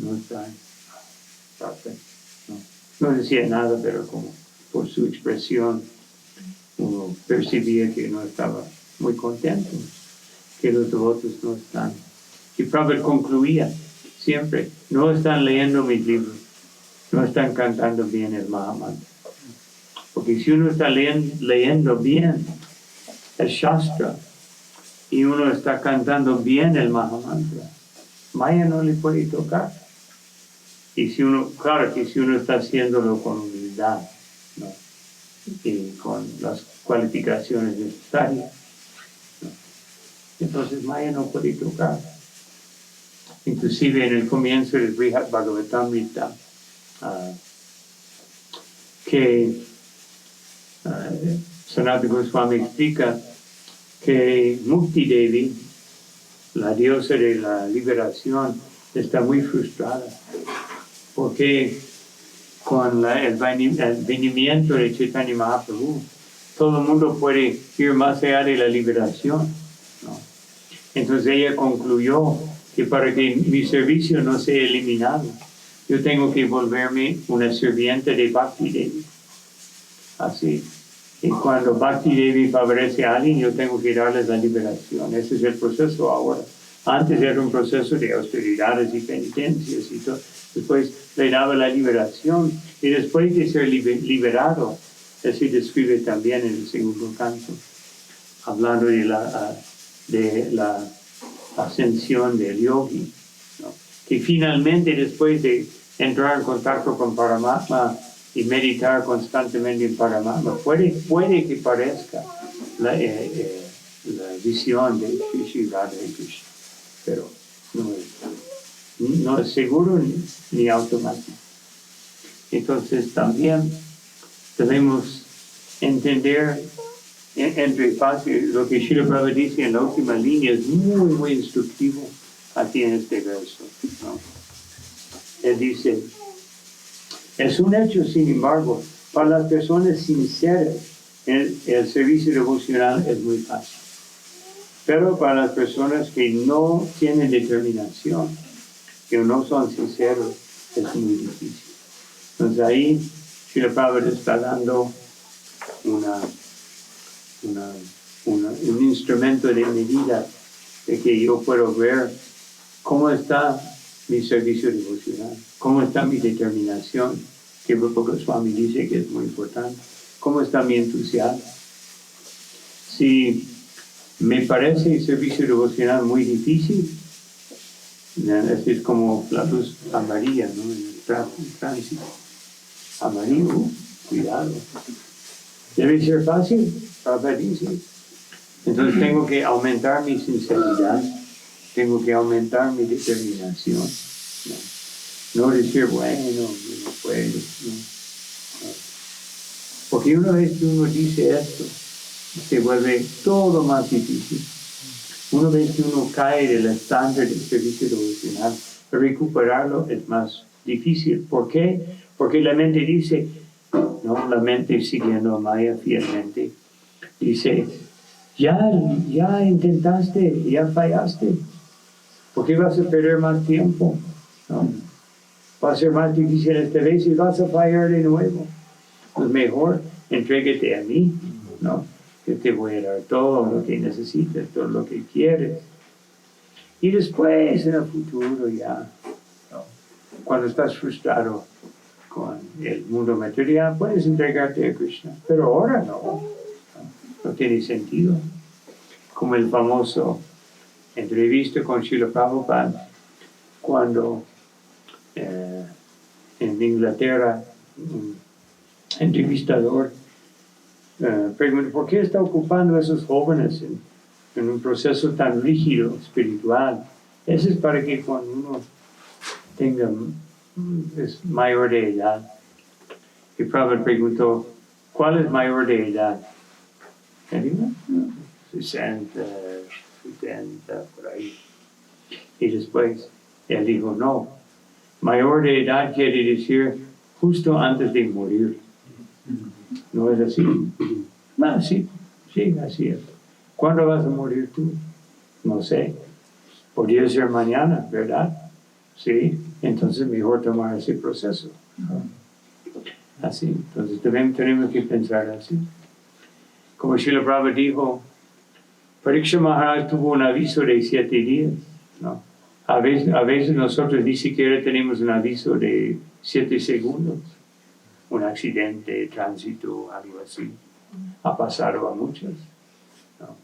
No está. No decía nada, pero como por su expresión uno percibía que no estaba muy contento, que los devotos no están. Y Prabhupada concluía siempre, no están leyendo mis libros, no están cantando bien el Mahamantra. Porque si uno está leyendo bien el Shastra y uno está cantando bien el Mahamantra, Maya no le puede tocar. Y si uno, claro que si uno está haciéndolo con humildad, ¿no? Y con las cualificaciones necesarias, ¿no? Entonces Maya no puede tocar. Inclusive en el comienzo del Brihad Bhagavatamrita, que Sanatana Goswami explica que Mukti Devi, la diosa de la liberación, está muy frustrada porque con el venimiento de Chaitanya Mahaprabhu todo el mundo puede ir más allá de la liberación, ¿no? Entonces ella concluyó que para que mi servicio no sea eliminado, yo tengo que volverme una sirviente de Bhakti Devi. Así. Y cuando Bhakti Devi favorece a alguien, yo tengo que darles la liberación. Ese es el proceso ahora. Antes era un proceso de austeridades y penitencias y todo. Después le daba la liberación. Y después de ser liberado, así describe también en el segundo canto, hablando de la ascensión del yogi, ¿no? Que finalmente después de entrar en contacto con Paramatma y meditar constantemente en Paramatma, puede que parezca la visión de Shri Radha y Krishna, pero no es seguro ni automático. Entonces también debemos entender entre fácil lo que Srila Prabhupada dice en la última línea, es muy, muy instructivo aquí en este verso, ¿no? Él dice, es un hecho, sin embargo, para las personas sinceras, el servicio devocional es muy fácil. Pero para las personas que no tienen determinación, que no son sinceros, es muy difícil. Entonces ahí Srila Prabhupada está dando un un instrumento de medida de que yo puedo ver cómo está mi servicio devocional, cómo está mi determinación, que Rupa Goswami dice que es muy importante, cómo está mi entusiasmo. Si me parece el servicio devocional muy difícil, es como la luz amarilla, ¿no? En el tránsito. Amarillo, cuidado. Debe ser fácil, Prabhupada dice. Entonces tengo que aumentar mi sinceridad, tengo que aumentar mi determinación. No decir, bueno, yo no puedo. No. Porque una vez que uno dice esto, se vuelve todo más difícil. Una vez que uno cae del estándar del servicio devocional, recuperarlo es más difícil. ¿Por qué? Porque la mente dice, no, la mente siguiendo a Maya fielmente, dice, ya intentaste, ya fallaste. ¿Por qué vas a perder más tiempo? ¿No? Va a ser más difícil esta vez y vas a fallar de nuevo. Pues mejor, entrégate a mí, ¿no? Que te voy a dar todo lo que necesitas, todo lo que quieres. Y después, en el futuro ya, ¿no? Cuando estás frustrado con el mundo material, puedes entregarte a Krishna. Pero ahora no tiene sentido. Como el famoso entrevista con Srila Prabhupada, cuando en Inglaterra un entrevistador pregunta, ¿por qué está ocupando a esos jóvenes en un proceso tan rígido, espiritual? Eso es para que cuando uno es mayor de edad. Y Prabhupada preguntó, ¿cuál es mayor de edad? Él dijo, 60, 70, por ahí. Y después él dijo, no, mayor de edad quiere decir justo antes de morir. ¿No es así? No, sí, así es. ¿Cuándo vas a morir tú? No sé. Podría ser mañana, ¿verdad? Sí, entonces mejor tomar ese proceso. Así, entonces tenemos que pensar así. Como Srila Prabhupada dijo, Pariksha Maharaj tuvo un aviso de 7 días, ¿no? A veces nosotros ni siquiera tenemos un aviso de 7 segundos. Un accidente de tránsito, algo así. Ha pasado a muchos, ¿no?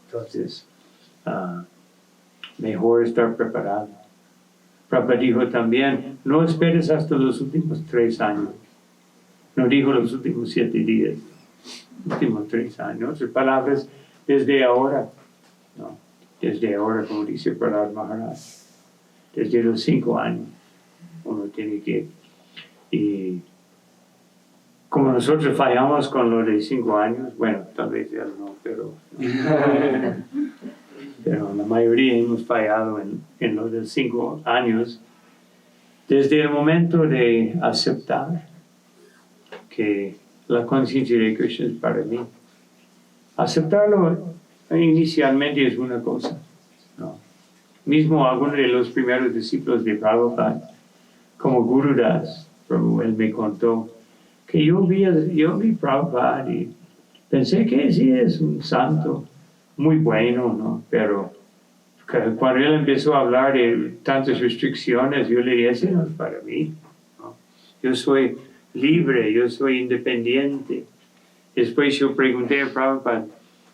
Entonces, mejor estar preparado. Prabhupada dijo también, no esperes hasta los últimos 3 años. No dijo los últimos 7 días, últimos 3 años. Las palabras desde ahora, ¿no? Desde ahora, como dice Prahlad Maharaj, desde los 5 años, uno tiene que. Y como nosotros fallamos con lo de 5 años, bueno, tal vez él no, pero la mayoría hemos fallado en lo de 5 años, desde el momento de aceptar que la conciencia de Krishna es para mí. Aceptarlo inicialmente es una cosa, ¿no? Mismo algunos de los primeros discípulos de Prabhupada, como Gurudas, él me contó que yo vi Prabhupada y pensé que sí es un santo muy bueno, ¿no? Pero cuando él empezó a hablar de tantas restricciones, yo le dije, eso no es para mí, ¿no? Yo soy libre, yo soy independiente. Después yo pregunté a Prabhupada,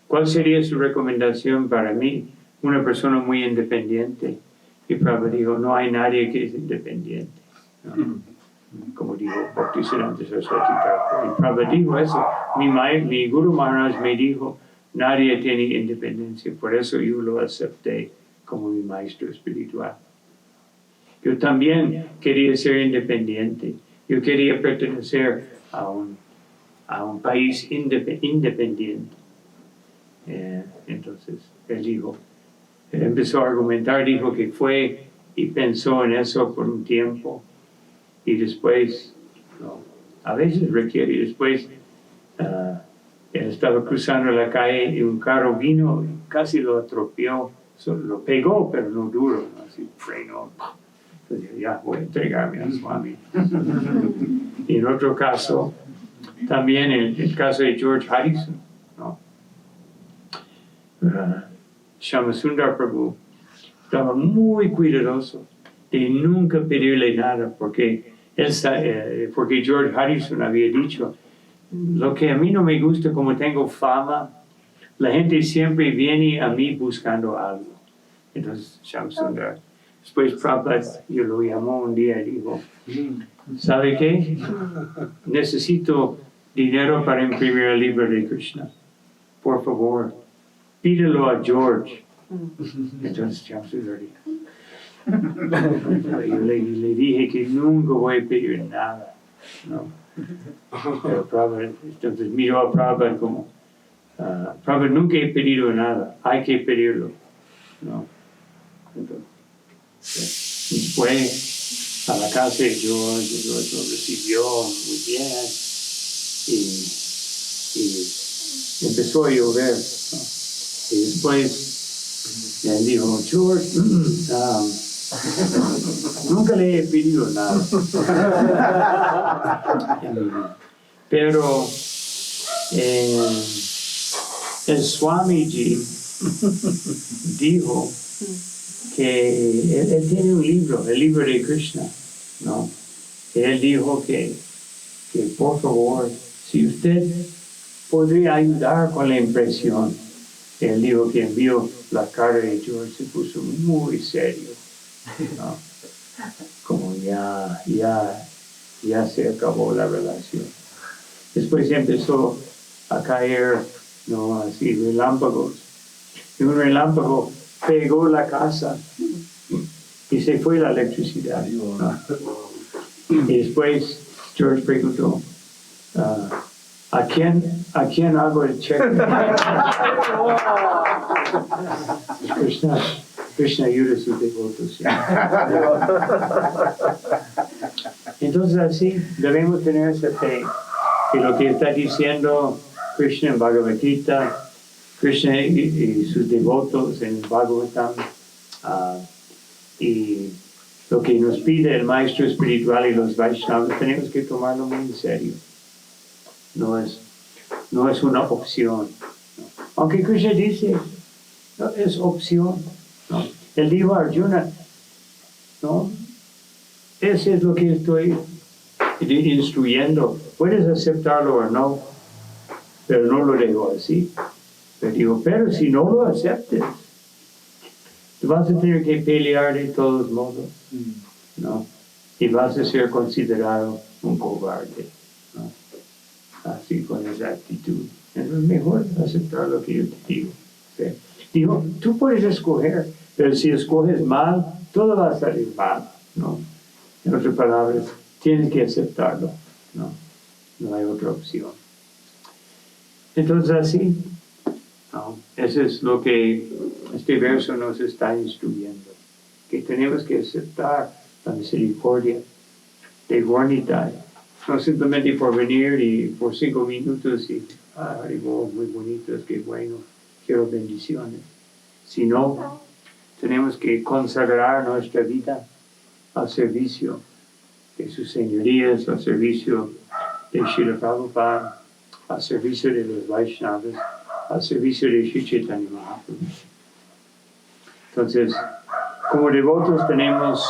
¿cuál sería su recomendación para mí? Una persona muy independiente. Y Prabhupada dijo, no hay nadie que es independiente, ¿no? Como dijo Bhaktisiddhanta Saraswati Thakur. Y Prabhupada dijo eso. Mi Guru Maharaj me dijo, nadie tiene independencia, por eso yo lo acepté como mi maestro espiritual. Yo también quería ser independiente. Yo quería pertenecer a un país independiente. Entonces, él empezó a argumentar, dijo que fue y pensó en eso por un tiempo. Y después, no, a veces requiere, después él estaba cruzando la calle y un carro vino y casi lo atropelló, lo pegó, pero no duro, ¿no? Así frenó. Entonces ya voy a entregarme a Swami. Y en otro caso, también el caso de George Harrison, ¿no? Shyamasundar Prabhu estaba muy cuidadoso de nunca pedirle nada, porque George Harrison había dicho, lo que a mí no me gusta, como tengo fama, la gente siempre viene a mí buscando algo. Entonces Shyamasundar, después Prabhupada, yo lo llamó un día y dijo, ¿sabe qué? Necesito dinero para imprimir el libro de Krishna. Por favor, pídelo a George. Entonces Shyamasundar dijo, yo le dije que nunca voy a pedir nada, ¿no? Pero Prabhupada, entonces miró a Prabhupada como, Prabhupada, nunca he pedido nada, hay que pedirlo, ¿no? Entonces, fue a la casa de George lo recibió muy bien y empezó a llover, ¿no? Y después le dijo, George, nunca le he pedido nada. Pero el Swamiji dijo que él tiene un libro, el libro de Krishna, ¿no? Él dijo que por favor, si usted podría ayudar con la impresión. Él dijo que envió la carta de George, se puso muy serio, ¿no? Como ya se acabó la relación. Después empezó a caer, ¿no? Así relámpagos. Y un relámpago pegó la casa y se fue la electricidad, ¿no? Y después George preguntó, ¿a quién hago el cheque? Krishna ayuda a sus devotos. ¿Sí? Entonces así debemos tener esa fe, que lo que está diciendo Krishna en Bhagavad Gita, Krishna y sus devotos en Bhagavatam, y lo que nos pide el maestro espiritual y los Vaishnavas, tenemos que tomarlo muy en serio. No es una opción, ¿no? Aunque Krishna dice, no, es opción, ¿no? Él dijo a Arjuna, ¿no? Ese es lo que estoy instruyendo. Puedes aceptarlo o no, pero no lo dejo así. Pero digo, pero si no lo aceptes, te vas a tener que pelear de todos modos, ¿no? Y vas a ser considerado un cobarde, ¿no? Así con esa actitud. Es mejor aceptar lo que yo te digo. ¿Sí? Digo, tú puedes escoger, pero si escoges mal, todo va a salir mal, ¿no? En otras palabras, tienes que aceptarlo, ¿no? No hay otra opción. Entonces así, ¿no? Eso es lo que este verso nos está instruyendo, que tenemos que aceptar la misericordia de Gornitai. No simplemente por venir y por 5 minutos y, muy bonitos, qué bueno, quiero bendiciones. Sino, tenemos que consagrar nuestra vida al servicio de sus señorías, al servicio de Srila Prabhupada, al servicio de los Vaishnavas, al servicio de Sri Chaitanya Mahaprabhu. Entonces, como devotos tenemos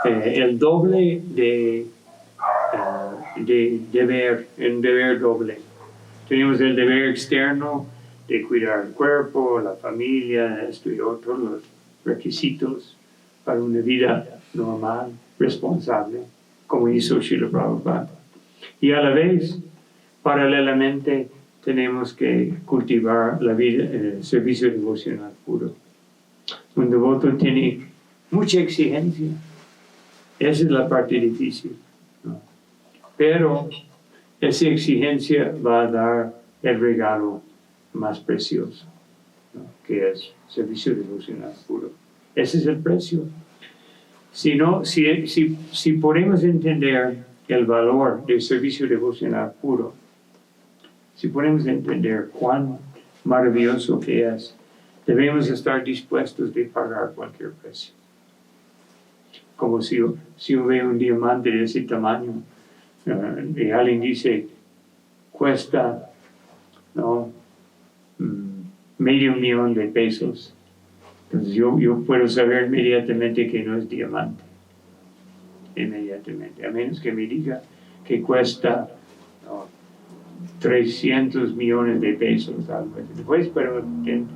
el doble de deber, un deber doble. Tenemos el deber externo de cuidar el cuerpo, la familia, esto y otro, los requisitos para una vida normal, responsable, como hizo Srila Prabhupada. Y a la vez, paralelamente, tenemos que cultivar la vida en el servicio devocional puro. Un devoto tiene mucha exigencia. Esa es la parte difícil, ¿no? Pero esa exigencia va a dar el regalo más precioso, ¿no? Que es servicio devocional puro. Ese es el precio. Si podemos entender el valor del servicio devocional puro, si podemos entender cuán maravilloso que es, debemos estar dispuestos de pagar cualquier precio. Como si yo veo un diamante de ese tamaño, y alguien dice, cuesta, ¿no? $500,000 de pesos. Entonces yo puedo saber inmediatamente que no es diamante. Inmediatamente. A menos que me diga que cuesta 300 millones de pesos, algo así. Pues, pero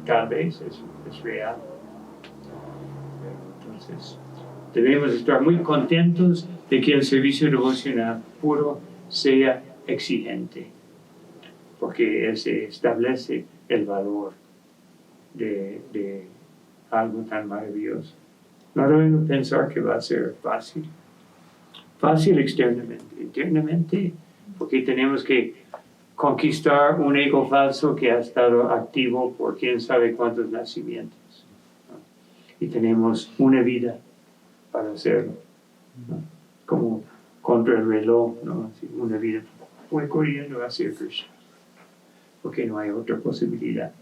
tal vez es real. Entonces, debemos estar muy contentos de que el servicio devocional puro sea exigente, porque se establece el valor de algo tan maravilloso. No debemos pensar que va a ser fácil. Fácil externamente. Internamente, porque tenemos que conquistar un ego falso que ha estado activo por quién sabe cuántos nacimientos, ¿no? Y tenemos una vida para hacerlo, ¿no? Como contra el reloj, ¿no? Así, una vida. Voy corriendo hacia Krishna, porque no hay otra posibilidad.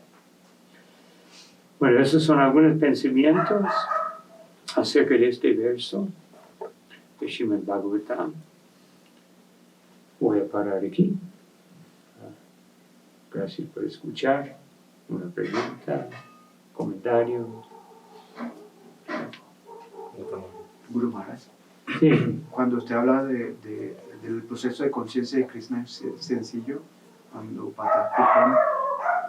Bueno, esos son algunos pensamientos acerca de este verso de Srimad Bhagavatam. Voy a parar aquí. Gracias por escuchar. Una pregunta, comentario. Guru Maharaj, Sí, cuando usted habla del proceso de conciencia de Krishna es sencillo, cuando Patapupan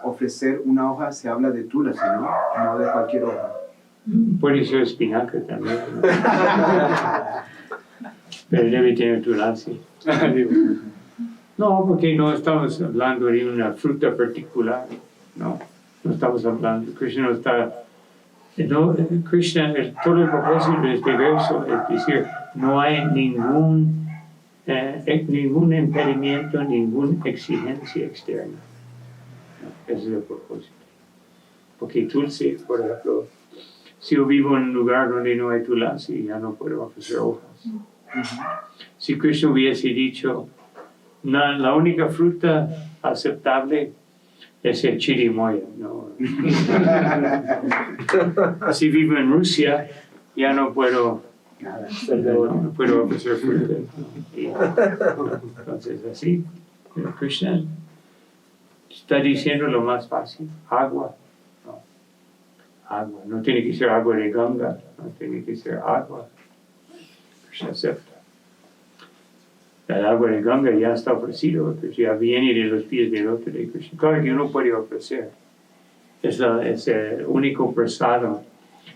ofrecer una hoja se habla de tulasi, ¿no? No de cualquier hoja. puede ser espinaca también, ¿no? Pero debe tener tulasi. No, porque no estamos hablando de una fruta particular, no estamos hablando, Krishna no está, no, Krishna, todo el propósito de este verso es decir, no hay ningún impedimento, ninguna exigencia externa. No, ese es el propósito. Porque tulsi, por ejemplo, si yo vivo en un lugar donde no hay tulasi, ya no puedo ofrecer hojas. Si Krishna hubiese dicho, no, la única fruta aceptable es el chirimoya, ¿no? Si vivo en Rusia, ya no puedo no puedo ofrecer fruta. Entonces así, Krishna está diciendo lo más fácil, agua. Agua, no tiene que ser agua de Ganga, no tiene que ser agua. Krishna acepta. El agua de Ganga ya está ofrecido, pues ya viene de los pies del otro de Krishna. Claro que uno puede ofrecer. Es el único prasado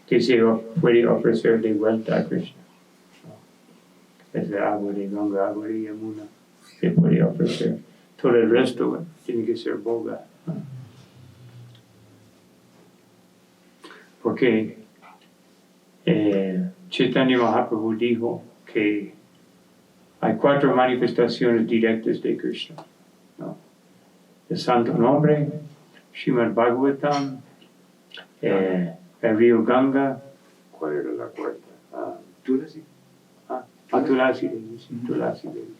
que se puede ofrecer de vuelta a Krishna. Es el agua de Ganga, agua de Yamuna, se puede ofrecer. Todo el resto tiene que ser boga. Porque Chaitanya Mahaprabhu dijo que hay 4 manifestaciones directas de Krishna, ¿no? El Santo Nombre, Srimad Bhagavatam, el río Ganga, ¿cuál era la cuarta? Tulasi. Tulasi Devi, sí, Tulasi Devi.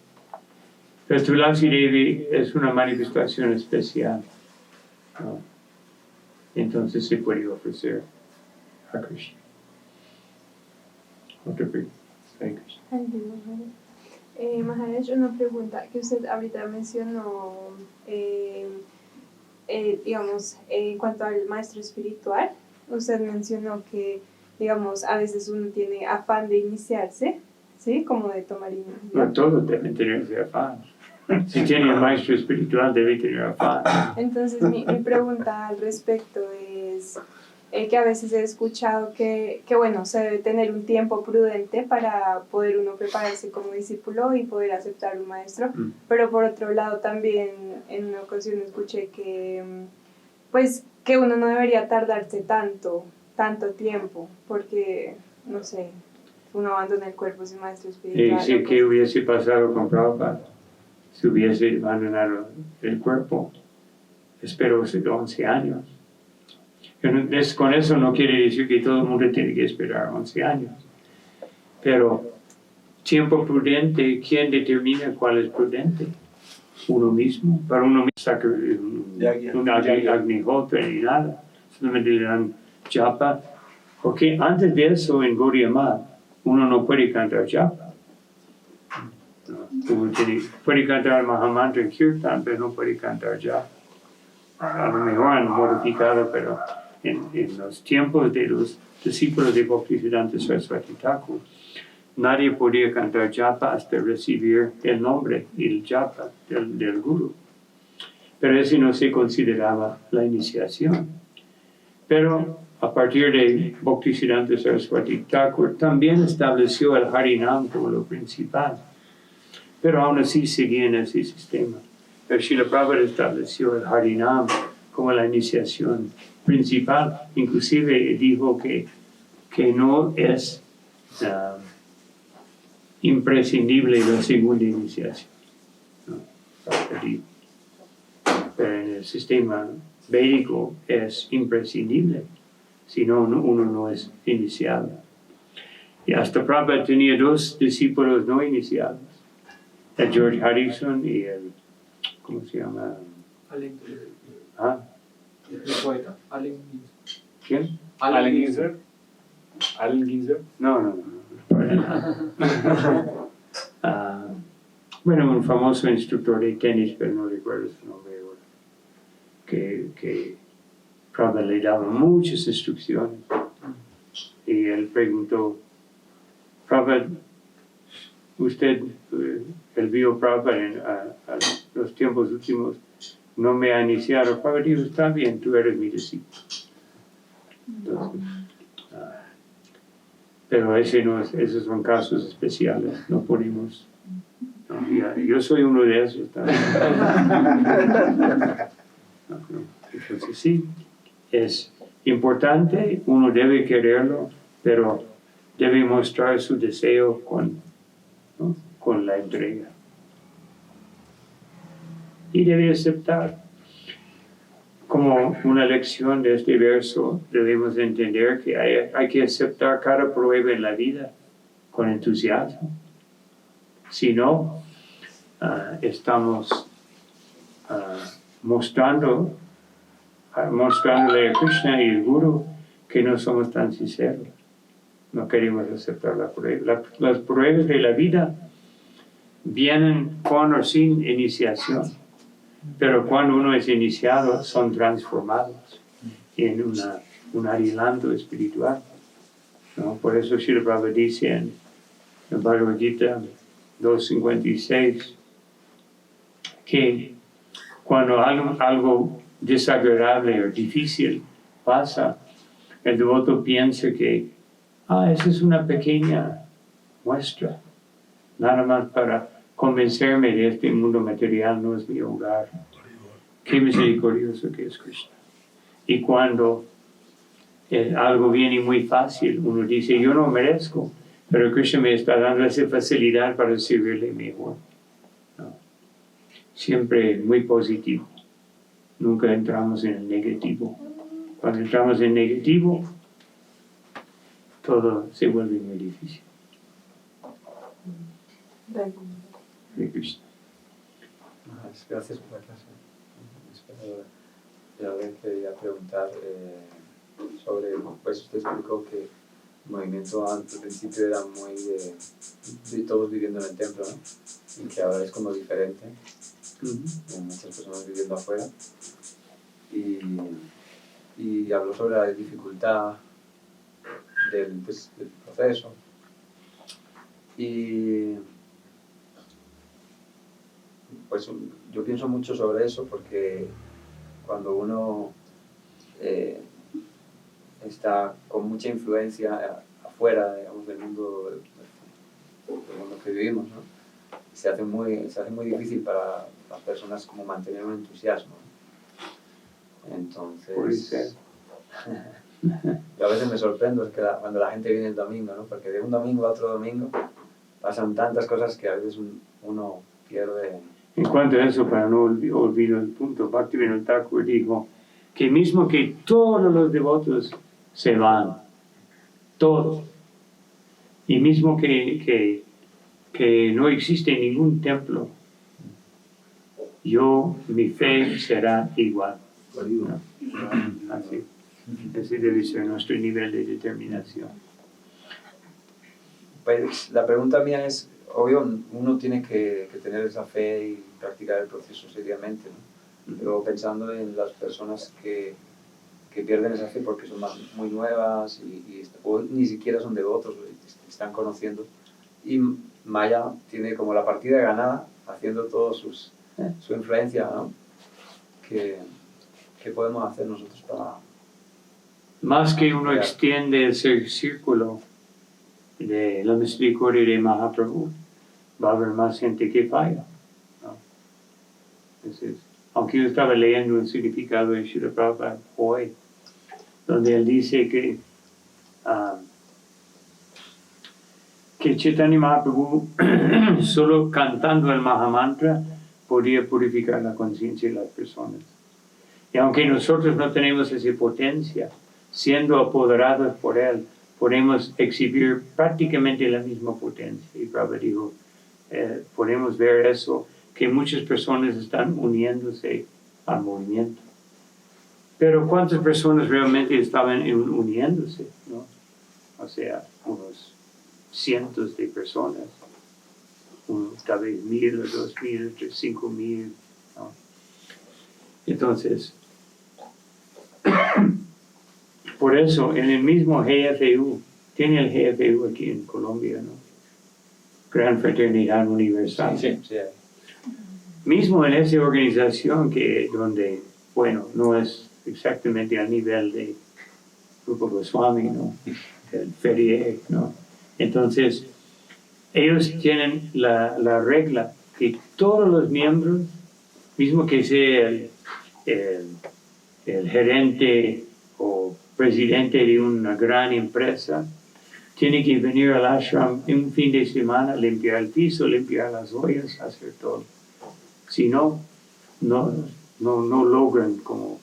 Pero Tulasi Devi es una manifestación especial, ¿no? Entonces se puede ofrecer a Krishna. Otra pregunta. Hare Krishna. Maharaj, una pregunta que usted ahorita mencionó, digamos, en cuanto al maestro espiritual, usted mencionó que, digamos, a veces uno tiene afán de iniciarse, ¿sí? Como de tomar iniciativa. No todos deben tener ese afán. Si tiene un maestro espiritual, debe tener afán. Entonces, mi pregunta al respecto es que a veces he escuchado que, bueno, se debe tener un tiempo prudente para poder uno prepararse como discípulo y poder aceptar un maestro, pero por otro lado también en una ocasión escuché que, pues, que uno no debería tardarse tanto tiempo, porque, no sé, uno abandona el cuerpo sin maestro espiritual. Y si ¿qué hubiese pasado con Prabhupada? Si hubiese abandonado el cuerpo, espero 11 años. Con eso no quiere decir que todo el mundo tiene que esperar 11 años. Pero tiempo prudente, ¿quién determina cuál es prudente? Uno mismo. Para uno mismo saca un agnihotra ni nada. Solamente le dan japa. Porque antes de eso en Gaudiya Math, uno no puede cantar japa. Uno puede cantar Mahamantra en Kirtan, pero no puede cantar japa. a lo mejor han modificado, pero en los tiempos de los discípulos de Bhaktisiddhanta Saraswati Thakur, nadie podía cantar japa hasta recibir el nombre y el japa del guru. Pero ese no se consideraba la iniciación. Pero a partir de Bhaktisiddhanta Saraswati Thakur también estableció el Harinam como lo principal. Pero aún así seguían ese sistema. Pero Srila Prabhupada estableció el Harinam como la iniciación principal. Inclusive dijo que no es imprescindible la segunda iniciación. ¿No? Pero en el sistema védico es imprescindible, si no, uno no es iniciado. Y hasta Prabhupada tenía 2 discípulos no iniciados, el George Harrison y el, ¿cómo se llama? Allen. ¿Ah? El poeta. Allen. ¿Quién? Allen Ginsberg. Allen Ginsberg. No. Bueno, un famoso instructor de tenis, pero no recuerdo su nombre ahora, que Prabhupada le daba muchas instrucciones. Y él preguntó, Prabhupada, usted, él vio Prabhupada a los tiempos últimos, no me ha iniciado. Prabhupada dijo, está bien, tú eres mi discípulo. Entonces, pero esos son casos especiales, no podemos. No, yo soy uno de esos también. Entonces sí, es importante, uno debe quererlo, pero debe mostrar su deseo con la entrega. Y debe aceptar. Como una lección de este verso, debemos entender que hay que aceptar cada prueba en la vida con entusiasmo. Si no, estamos mostrándole a Krishna y el Guru que no somos tan sinceros. No queremos aceptar la prueba. Las pruebas de la vida vienen con o sin iniciación. Pero cuando uno es iniciado, son transformados en un adelanto espiritual, ¿no? Por eso Srila Prabhupada dice en Bhagavad Gita 2.56 que cuando algo desagradable o difícil pasa, el devoto piensa que esa es una pequeña muestra, nada más para convencerme de este mundo material no es mi hogar. Qué misericordioso que es Krishna. Y cuando algo viene muy fácil, uno dice, yo no merezco, pero Krishna me está dando esa facilidad para servirle mejor. ¿No? Siempre muy positivo. Nunca entramos en el negativo. Cuando entramos en el negativo, todo se vuelve muy difícil. De Krishna. Gracias por la clase. Yo alguien quería preguntar sobre, pues usted explicó que el movimiento al principio era muy de todos viviendo en el templo, ¿no? Y que ahora es como diferente, hay muchas personas viviendo afuera. Y habló sobre la dificultad del proceso. Y pues yo pienso mucho sobre eso porque cuando uno está con mucha influencia afuera, digamos, del mundo que vivimos, ¿no? se hace muy difícil para las personas como mantener un entusiasmo, ¿no? Entonces yo a veces me sorprendo cuando la gente viene el domingo, ¿no? Porque de un domingo a otro domingo pasan tantas cosas que a veces uno pierde. En cuanto a eso, para no olvidar el punto, Bhaktivinoda Thakur dijo que mismo que todos los devotos se van, todos, y mismo que no existe ningún templo, mi fe será igual. ¿No? Así. Ese debe ser nuestro nivel de determinación. Pues la pregunta mía es, obvio, uno tiene que tener esa fe y practicar el proceso seriamente, ¿no? pero pensando en las personas que pierden esa fe porque son muy nuevas o ni siquiera son devotos, están conociendo. Y Maya tiene como la partida ganada, haciendo todo su influencia, ¿no? ¿Qué podemos hacer nosotros para...? Más que uno extiende el círculo de la misericordia de Mahaprabhu, va a haber más gente que falla, ¿no? Entonces, aunque yo estaba leyendo el significado de Srila Prabhupada hoy, donde él dice que Chaitanya Mahaprabhu solo cantando el Mahamantra podía purificar la conciencia de las personas. Y aunque nosotros no tenemos esa potencia, siendo apoderados por él, podemos exhibir prácticamente la misma potencia. Y Prabhupada dijo, podemos ver eso, que muchas personas están uniéndose al movimiento. Pero ¿cuántas personas realmente estaban uniéndose, ¿no? O sea, unos cientos de personas, tal vez 1,000 o 2,000, 5,000, ¿no? Entonces, por eso en el mismo GFU, tiene el GFU aquí en Colombia, ¿no? Gran Fraternidad Universal. Sí. Mismo en esa organización donde, bueno, no es exactamente a nivel de Grupo Goswami, ¿no? El Ferie, ¿no? Entonces, ellos tienen la regla que todos los miembros, mismo que sea el gerente o presidente de una gran empresa, tiene que venir al ashram un fin de semana, limpiar el piso, limpiar las ollas, hacer todo. Si no logran como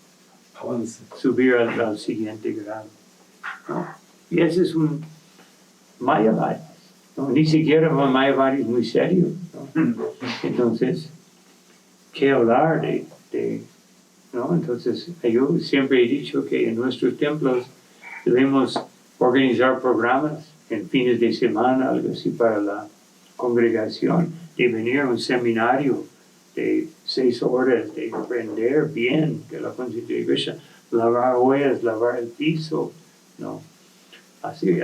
subir al siguiente grado, ¿no? Y ese es un Mayavadi, ¿no? Ni siquiera un Mayavadi muy serio, ¿no? Entonces, ¿qué hablar ¿no? Entonces, yo siempre he dicho que en nuestros templos debemos organizar programas en fines de semana, algo así para la congregación, de venir a un seminario de 6 horas, de aprender bien de la conciencia de Krishna, lavar ollas, lavar el piso, ¿no? Así,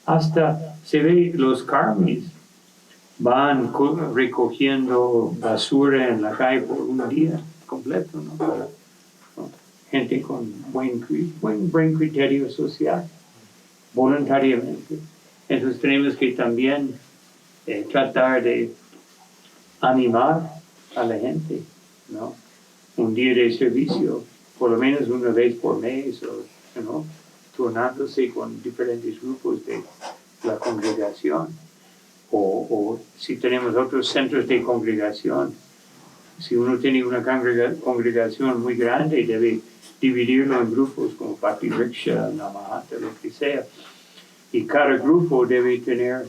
hasta se ve los karmis van recogiendo basura en la calle por un día completo, ¿no? ¿no? Gente con buen criterio social, voluntariamente. Entonces tenemos que también tratar de animar a la gente, ¿no? Un día de servicio, por lo menos una vez por mes, ¿no? Turnándose con diferentes grupos de la congregación. O si tenemos otros centros de congregación, si uno tiene una congregación muy grande, debe dividirlo en grupos como Bhakti Riksha, Namahata, lo que sea. Y cada grupo debe tener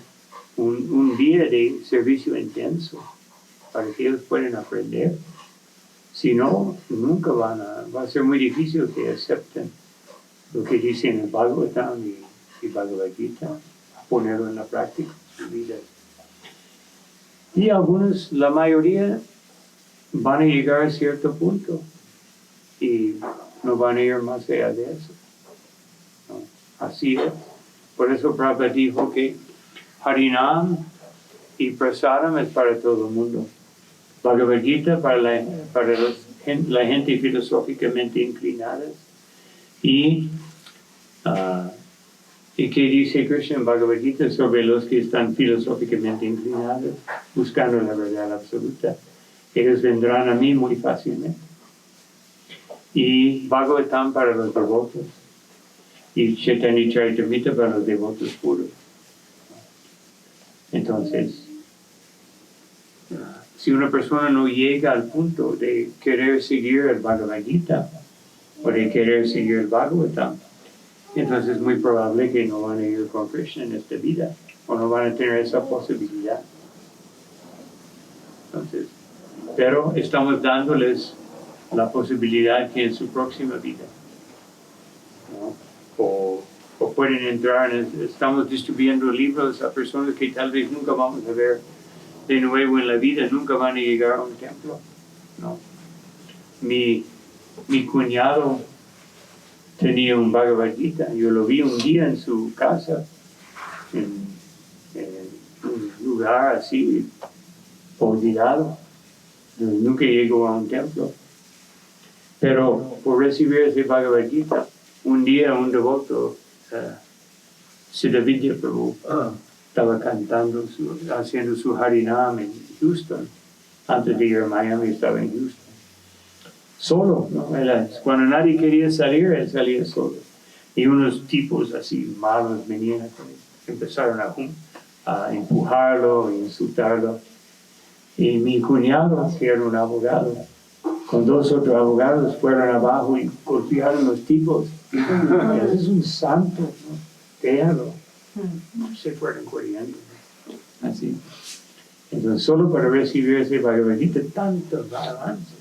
un día de servicio intenso para que ellos puedan aprender. Si no, nunca va a ser muy difícil que acepten lo que dicen el Bhagavatam y Bhagavad Gita, ponerlo en la práctica de su vida. Y algunos, la mayoría, van a llegar a cierto punto y no van a ir más allá de eso, ¿no? Así es. Por eso Prabhupada dijo que Harinam y Prasadam es para todo el mundo. Bhagavad Gita para la gente filosóficamente inclinada. Y que dice Krishna en Bhagavad Gita sobre los que están filosóficamente inclinados, buscando la verdad absoluta. Ellos vendrán a mí muy fácilmente. Y Bhagavatam para los devotos. Y Chaitanya Charitamrita para los devotos puros. Entonces, si una persona no llega al punto de querer seguir el Bhagavad Gita o de querer seguir el Bhagavatam, entonces es muy probable que no van a ir con Krishna en esta vida o no van a tener esa posibilidad. Entonces, pero estamos dándoles la posibilidad que en su próxima vida, ¿no? O pueden entrar, estamos distribuyendo libros a personas que tal vez nunca vamos a ver de nuevo en la vida, nunca van a llegar a un templo, ¿no? mi cuñado tenía un Bhagavad Gita. Yo lo vi un día en su casa, en un lugar así, olvidado. Nunca llegó a un templo. Pero por recibir ese Bhagavad Gita, un día un devoto, Siddhavidya Prabhu, estaba cantando, haciendo su Harinam en Houston. Antes de ir a Miami estaba en Houston. Solo, ¿no? Cuando nadie quería salir, él salía solo. Y unos tipos así malos venían, empezaron a empujarlo, a insultarlo. Y mi cuñado, que era un abogado, con 2 otros abogados fueron abajo y golpearon a los tipos. Ese es un santo, ¿no? Déjalo. Se fueron corriendo. Así. Entonces, solo para recibir ese Bhagavad Gita, tantos avances.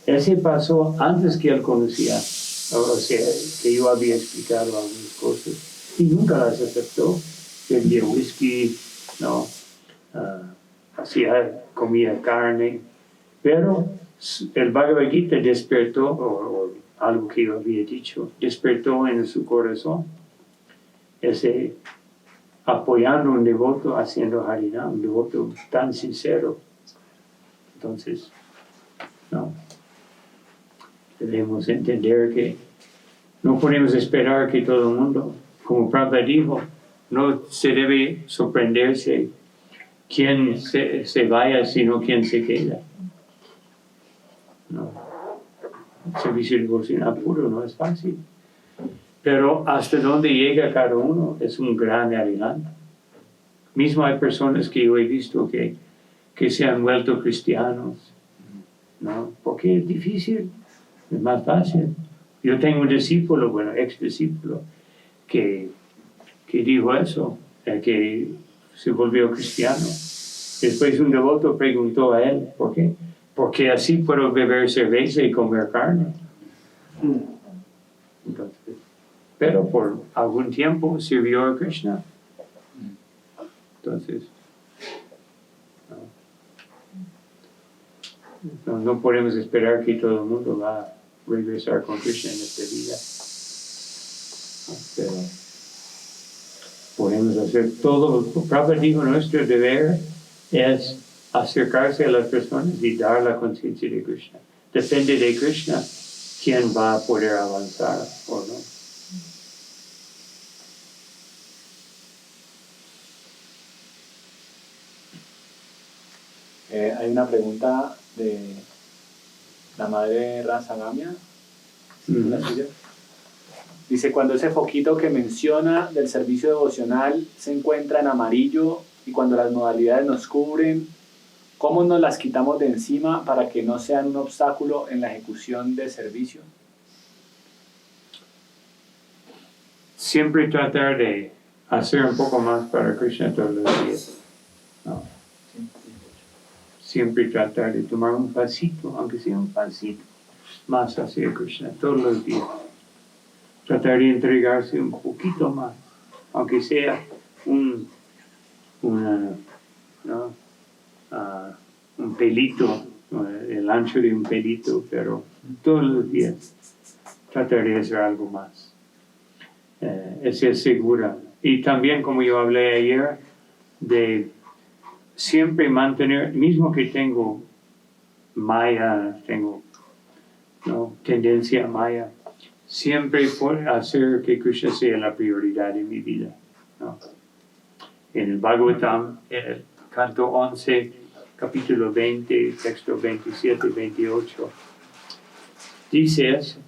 Ese pasó antes que él conocía, o sea, que yo había explicado algunas cosas, y nunca las aceptó. Bebía whisky, no, comía carne, pero el Bhagavad Gita despertó, o algo que yo había dicho, despertó en su corazón, ese apoyando a un devoto, haciendo Harinam, un devoto tan sincero. Entonces, no, debemos entender que no podemos esperar que todo el mundo, como Prabhupada dijo, no se debe sorprenderse quién se vaya, sino quién se queda. No. El servicio devocional puro no es fácil. Pero hasta donde llega cada uno es un gran adelanto. Mismo hay personas que yo he visto que se han vuelto cristianos, ¿no? Porque es difícil, es más fácil. Yo tengo un discípulo, bueno, ex discípulo, que dijo eso, que se volvió cristiano. Después un devoto preguntó a él, ¿por qué? Porque así puedo beber cerveza y comer carne. Entonces, pero por algún tiempo sirvió a Krishna. Entonces, no podemos esperar que todo el mundo va a regresar con Krishna en esta vida. Pero podemos hacer todo. Prabhupada dijo, nuestro deber es acercarse a las personas y dar la conciencia de Krishna. Depende de Krishna quién va a poder avanzar o no. Hay una pregunta de la madre Raza Gamia. ¿La suya? Dice, cuando ese foquito que menciona del servicio devocional se encuentra en amarillo y cuando las modalidades nos cubren, ¿cómo nos las quitamos de encima para que no sean un obstáculo en la ejecución del servicio? Siempre tratar de hacer un poco más para Krishna todos los días. No. Siempre tratar de tomar un pasito, aunque sea un pasito, más hacia Krishna todos los días. Tratar de entregarse un poquito más, aunque sea un pelito, el ancho de un pelito, pero todos los días tratar de hacer algo más. Eso es segura. Y también, como yo hablé ayer, de siempre mantener, mismo que tengo maya, tendencia maya, siempre hacer que Krishna sea la prioridad en mi vida, ¿no? En el Bhagavatam, en el canto 11, capítulo 20, texto 27 y 28, dice eso.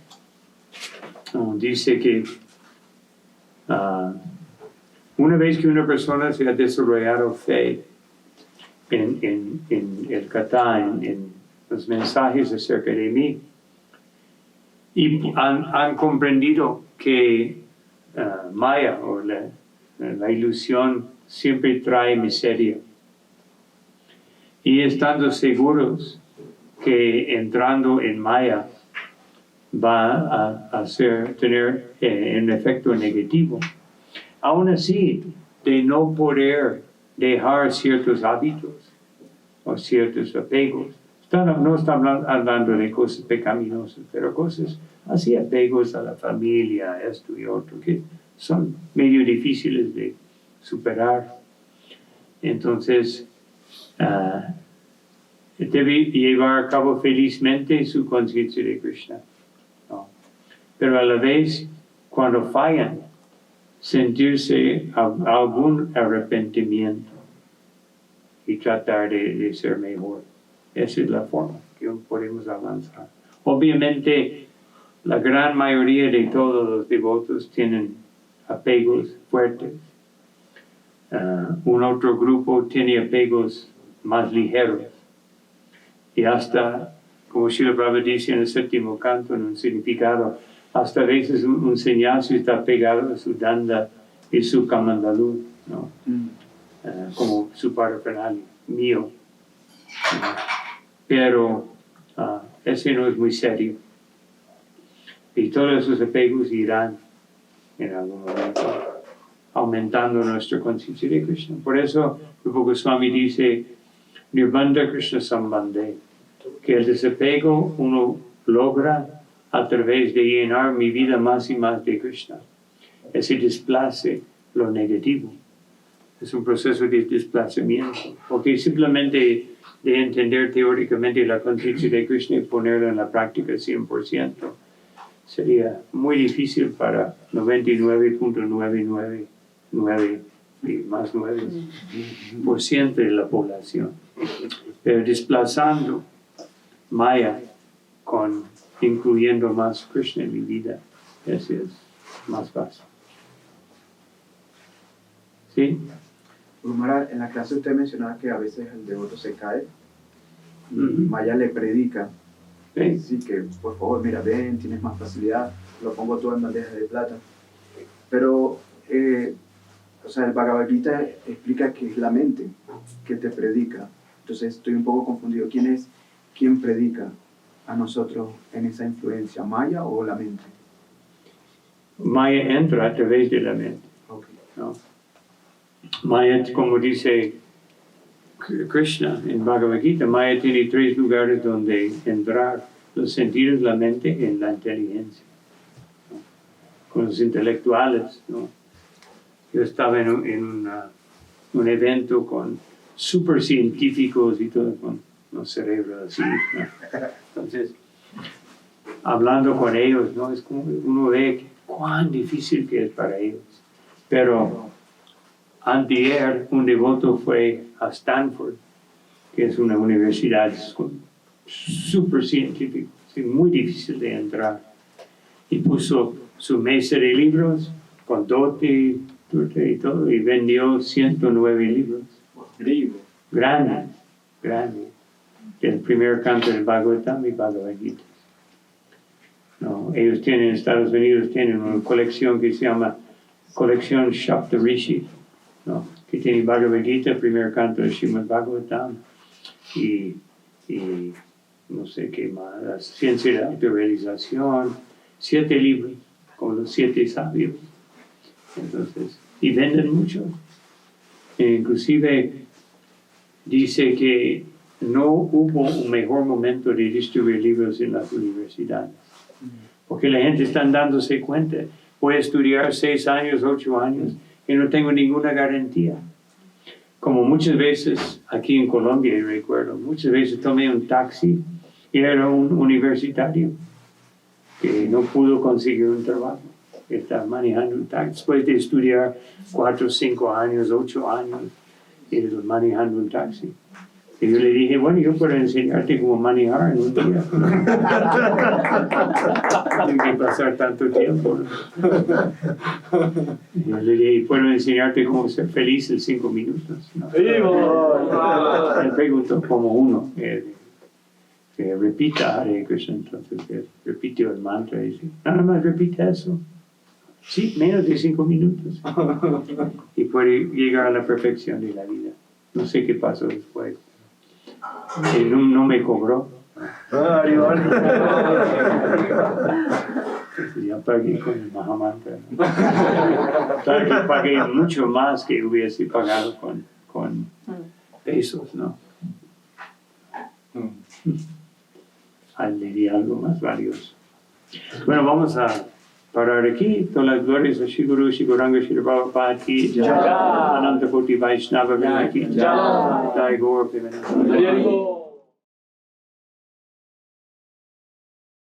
Dice que una vez que una persona se ha desarrollado fe en el kata, en los mensajes acerca de mí, y han comprendido que Maya, o la ilusión, siempre trae miseria. Y estando seguros que entrando en Maya va a tener un efecto negativo, aún así, de no poder dejar ciertos hábitos o ciertos apegos, No está hablando de cosas pecaminosas, pero cosas así, apegos a la familia, esto y otro, que son medio difíciles de superar. Entonces, debe llevar a cabo felizmente su conciencia de Krishna, ¿no? Pero a la vez, cuando fallan, sentirse algún arrepentimiento y tratar de ser mejor. Esa es la forma que podemos avanzar. Obviamente, la gran mayoría de todos los devotos tienen apegos fuertes. Un otro grupo tiene apegos más ligeros. Y hasta, como Srila Prabhupada dice en el séptimo canto, en un significado, hasta a veces un sannyasi está pegado a su danda y su kamandalu, ¿no? Como su parafernalia, mío. Pero ese no es muy serio. Y todos esos apegos irán en algún momento aumentando nuestra conciencia de Krishna. Por eso, Rupa Goswami dice, Nirbandha Krishna Sambandhe, que el desapego uno logra a través de llenar mi vida más y más de Krishna. Ese desplace lo negativo. Es un proceso de desplazamiento, porque simplemente de entender teóricamente la conciencia de Krishna y ponerla en la práctica 100%, sería muy difícil para 99.999 y más 9% de la población. Pero desplazando Maya incluyendo más Krishna en mi vida, ese es más fácil. ¿Sí? Gurumara, en la clase usted mencionaba que a veces el devoto se cae y Maya le predica. Sí. Sí, que por favor, mira, ven, tienes más facilidad, lo pongo todo en bandeja de plata. Pero, o sea, el Bhagavad Gita explica que es la mente que te predica. Entonces estoy un poco confundido. ¿Quién predica a nosotros en esa influencia, Maya o la mente? Maya entra a través de la mente. Okay. ¿No? Maya, como dice Krishna en Bhagavad Gita, Maya tiene 3 lugares donde entrar: los sentidos, la mente y la inteligencia, ¿no? Con los intelectuales, ¿no? Yo estaba en un evento con super científicos y todo, con los cerebros así, ¿no? Entonces, hablando con ellos, ¿no? Es como uno ve cuán difícil que es para ellos. Pero antier un devoto fue a Stanford, que es una universidad súper científica, muy difícil de entrar, y puso su mesa de libros con dote y todo, y vendió 109 libros. Grandes. El primer canto del Bhagavatam y Bhagavad Gita. No, ellos tienen, en Estados Unidos, tienen una colección que se llama Colección Saptarishi, ¿no? Que tiene Bhagavad Gita, el primer canto de Srimad Bhagavatam, y no sé qué más, la ciencia de la autorrealización, 7 libros, con los 7 sabios. Entonces, y venden mucho. Inclusive dice que no hubo un mejor momento de distribuir libros en las universidades, porque la gente está dándose cuenta, voy a estudiar 6 años, 8 años, y no tengo ninguna garantía. Como muchas veces aquí en Colombia, yo recuerdo, muchas veces tomé un taxi y era un universitario que no pudo conseguir un trabajo. Estaba manejando un taxi después de estudiar 4, 5 años, 8 años, y manejando un taxi. Y yo le dije, bueno, yo puedo enseñarte cómo manejar en un día. Tiene que pasar tanto tiempo, ¿no? Y yo le dije, puedo enseñarte cómo ser feliz en 5 minutos, ¿no? Él preguntó como uno, que repita Hare Krishna, entonces repitió el mantra y dice, nada más repite eso. Sí, menos de 5 minutos. Y puede llegar a la perfección de la vida. No sé qué pasó después. Él no me cobró. Ya pagué con el Mahamantra. Claro que pagué mucho más que hubiese pagado con pesos, ¿no? Diría algo más valioso. Bueno, vamos a parar aquí. Todas las glorias a Shiguru, Shiguranga, Shirabhava Ki, Ya. Ananta Koti Vaishnava, Ya. Ki, Ya. Jai Gaur, Premananda. Hare Hare.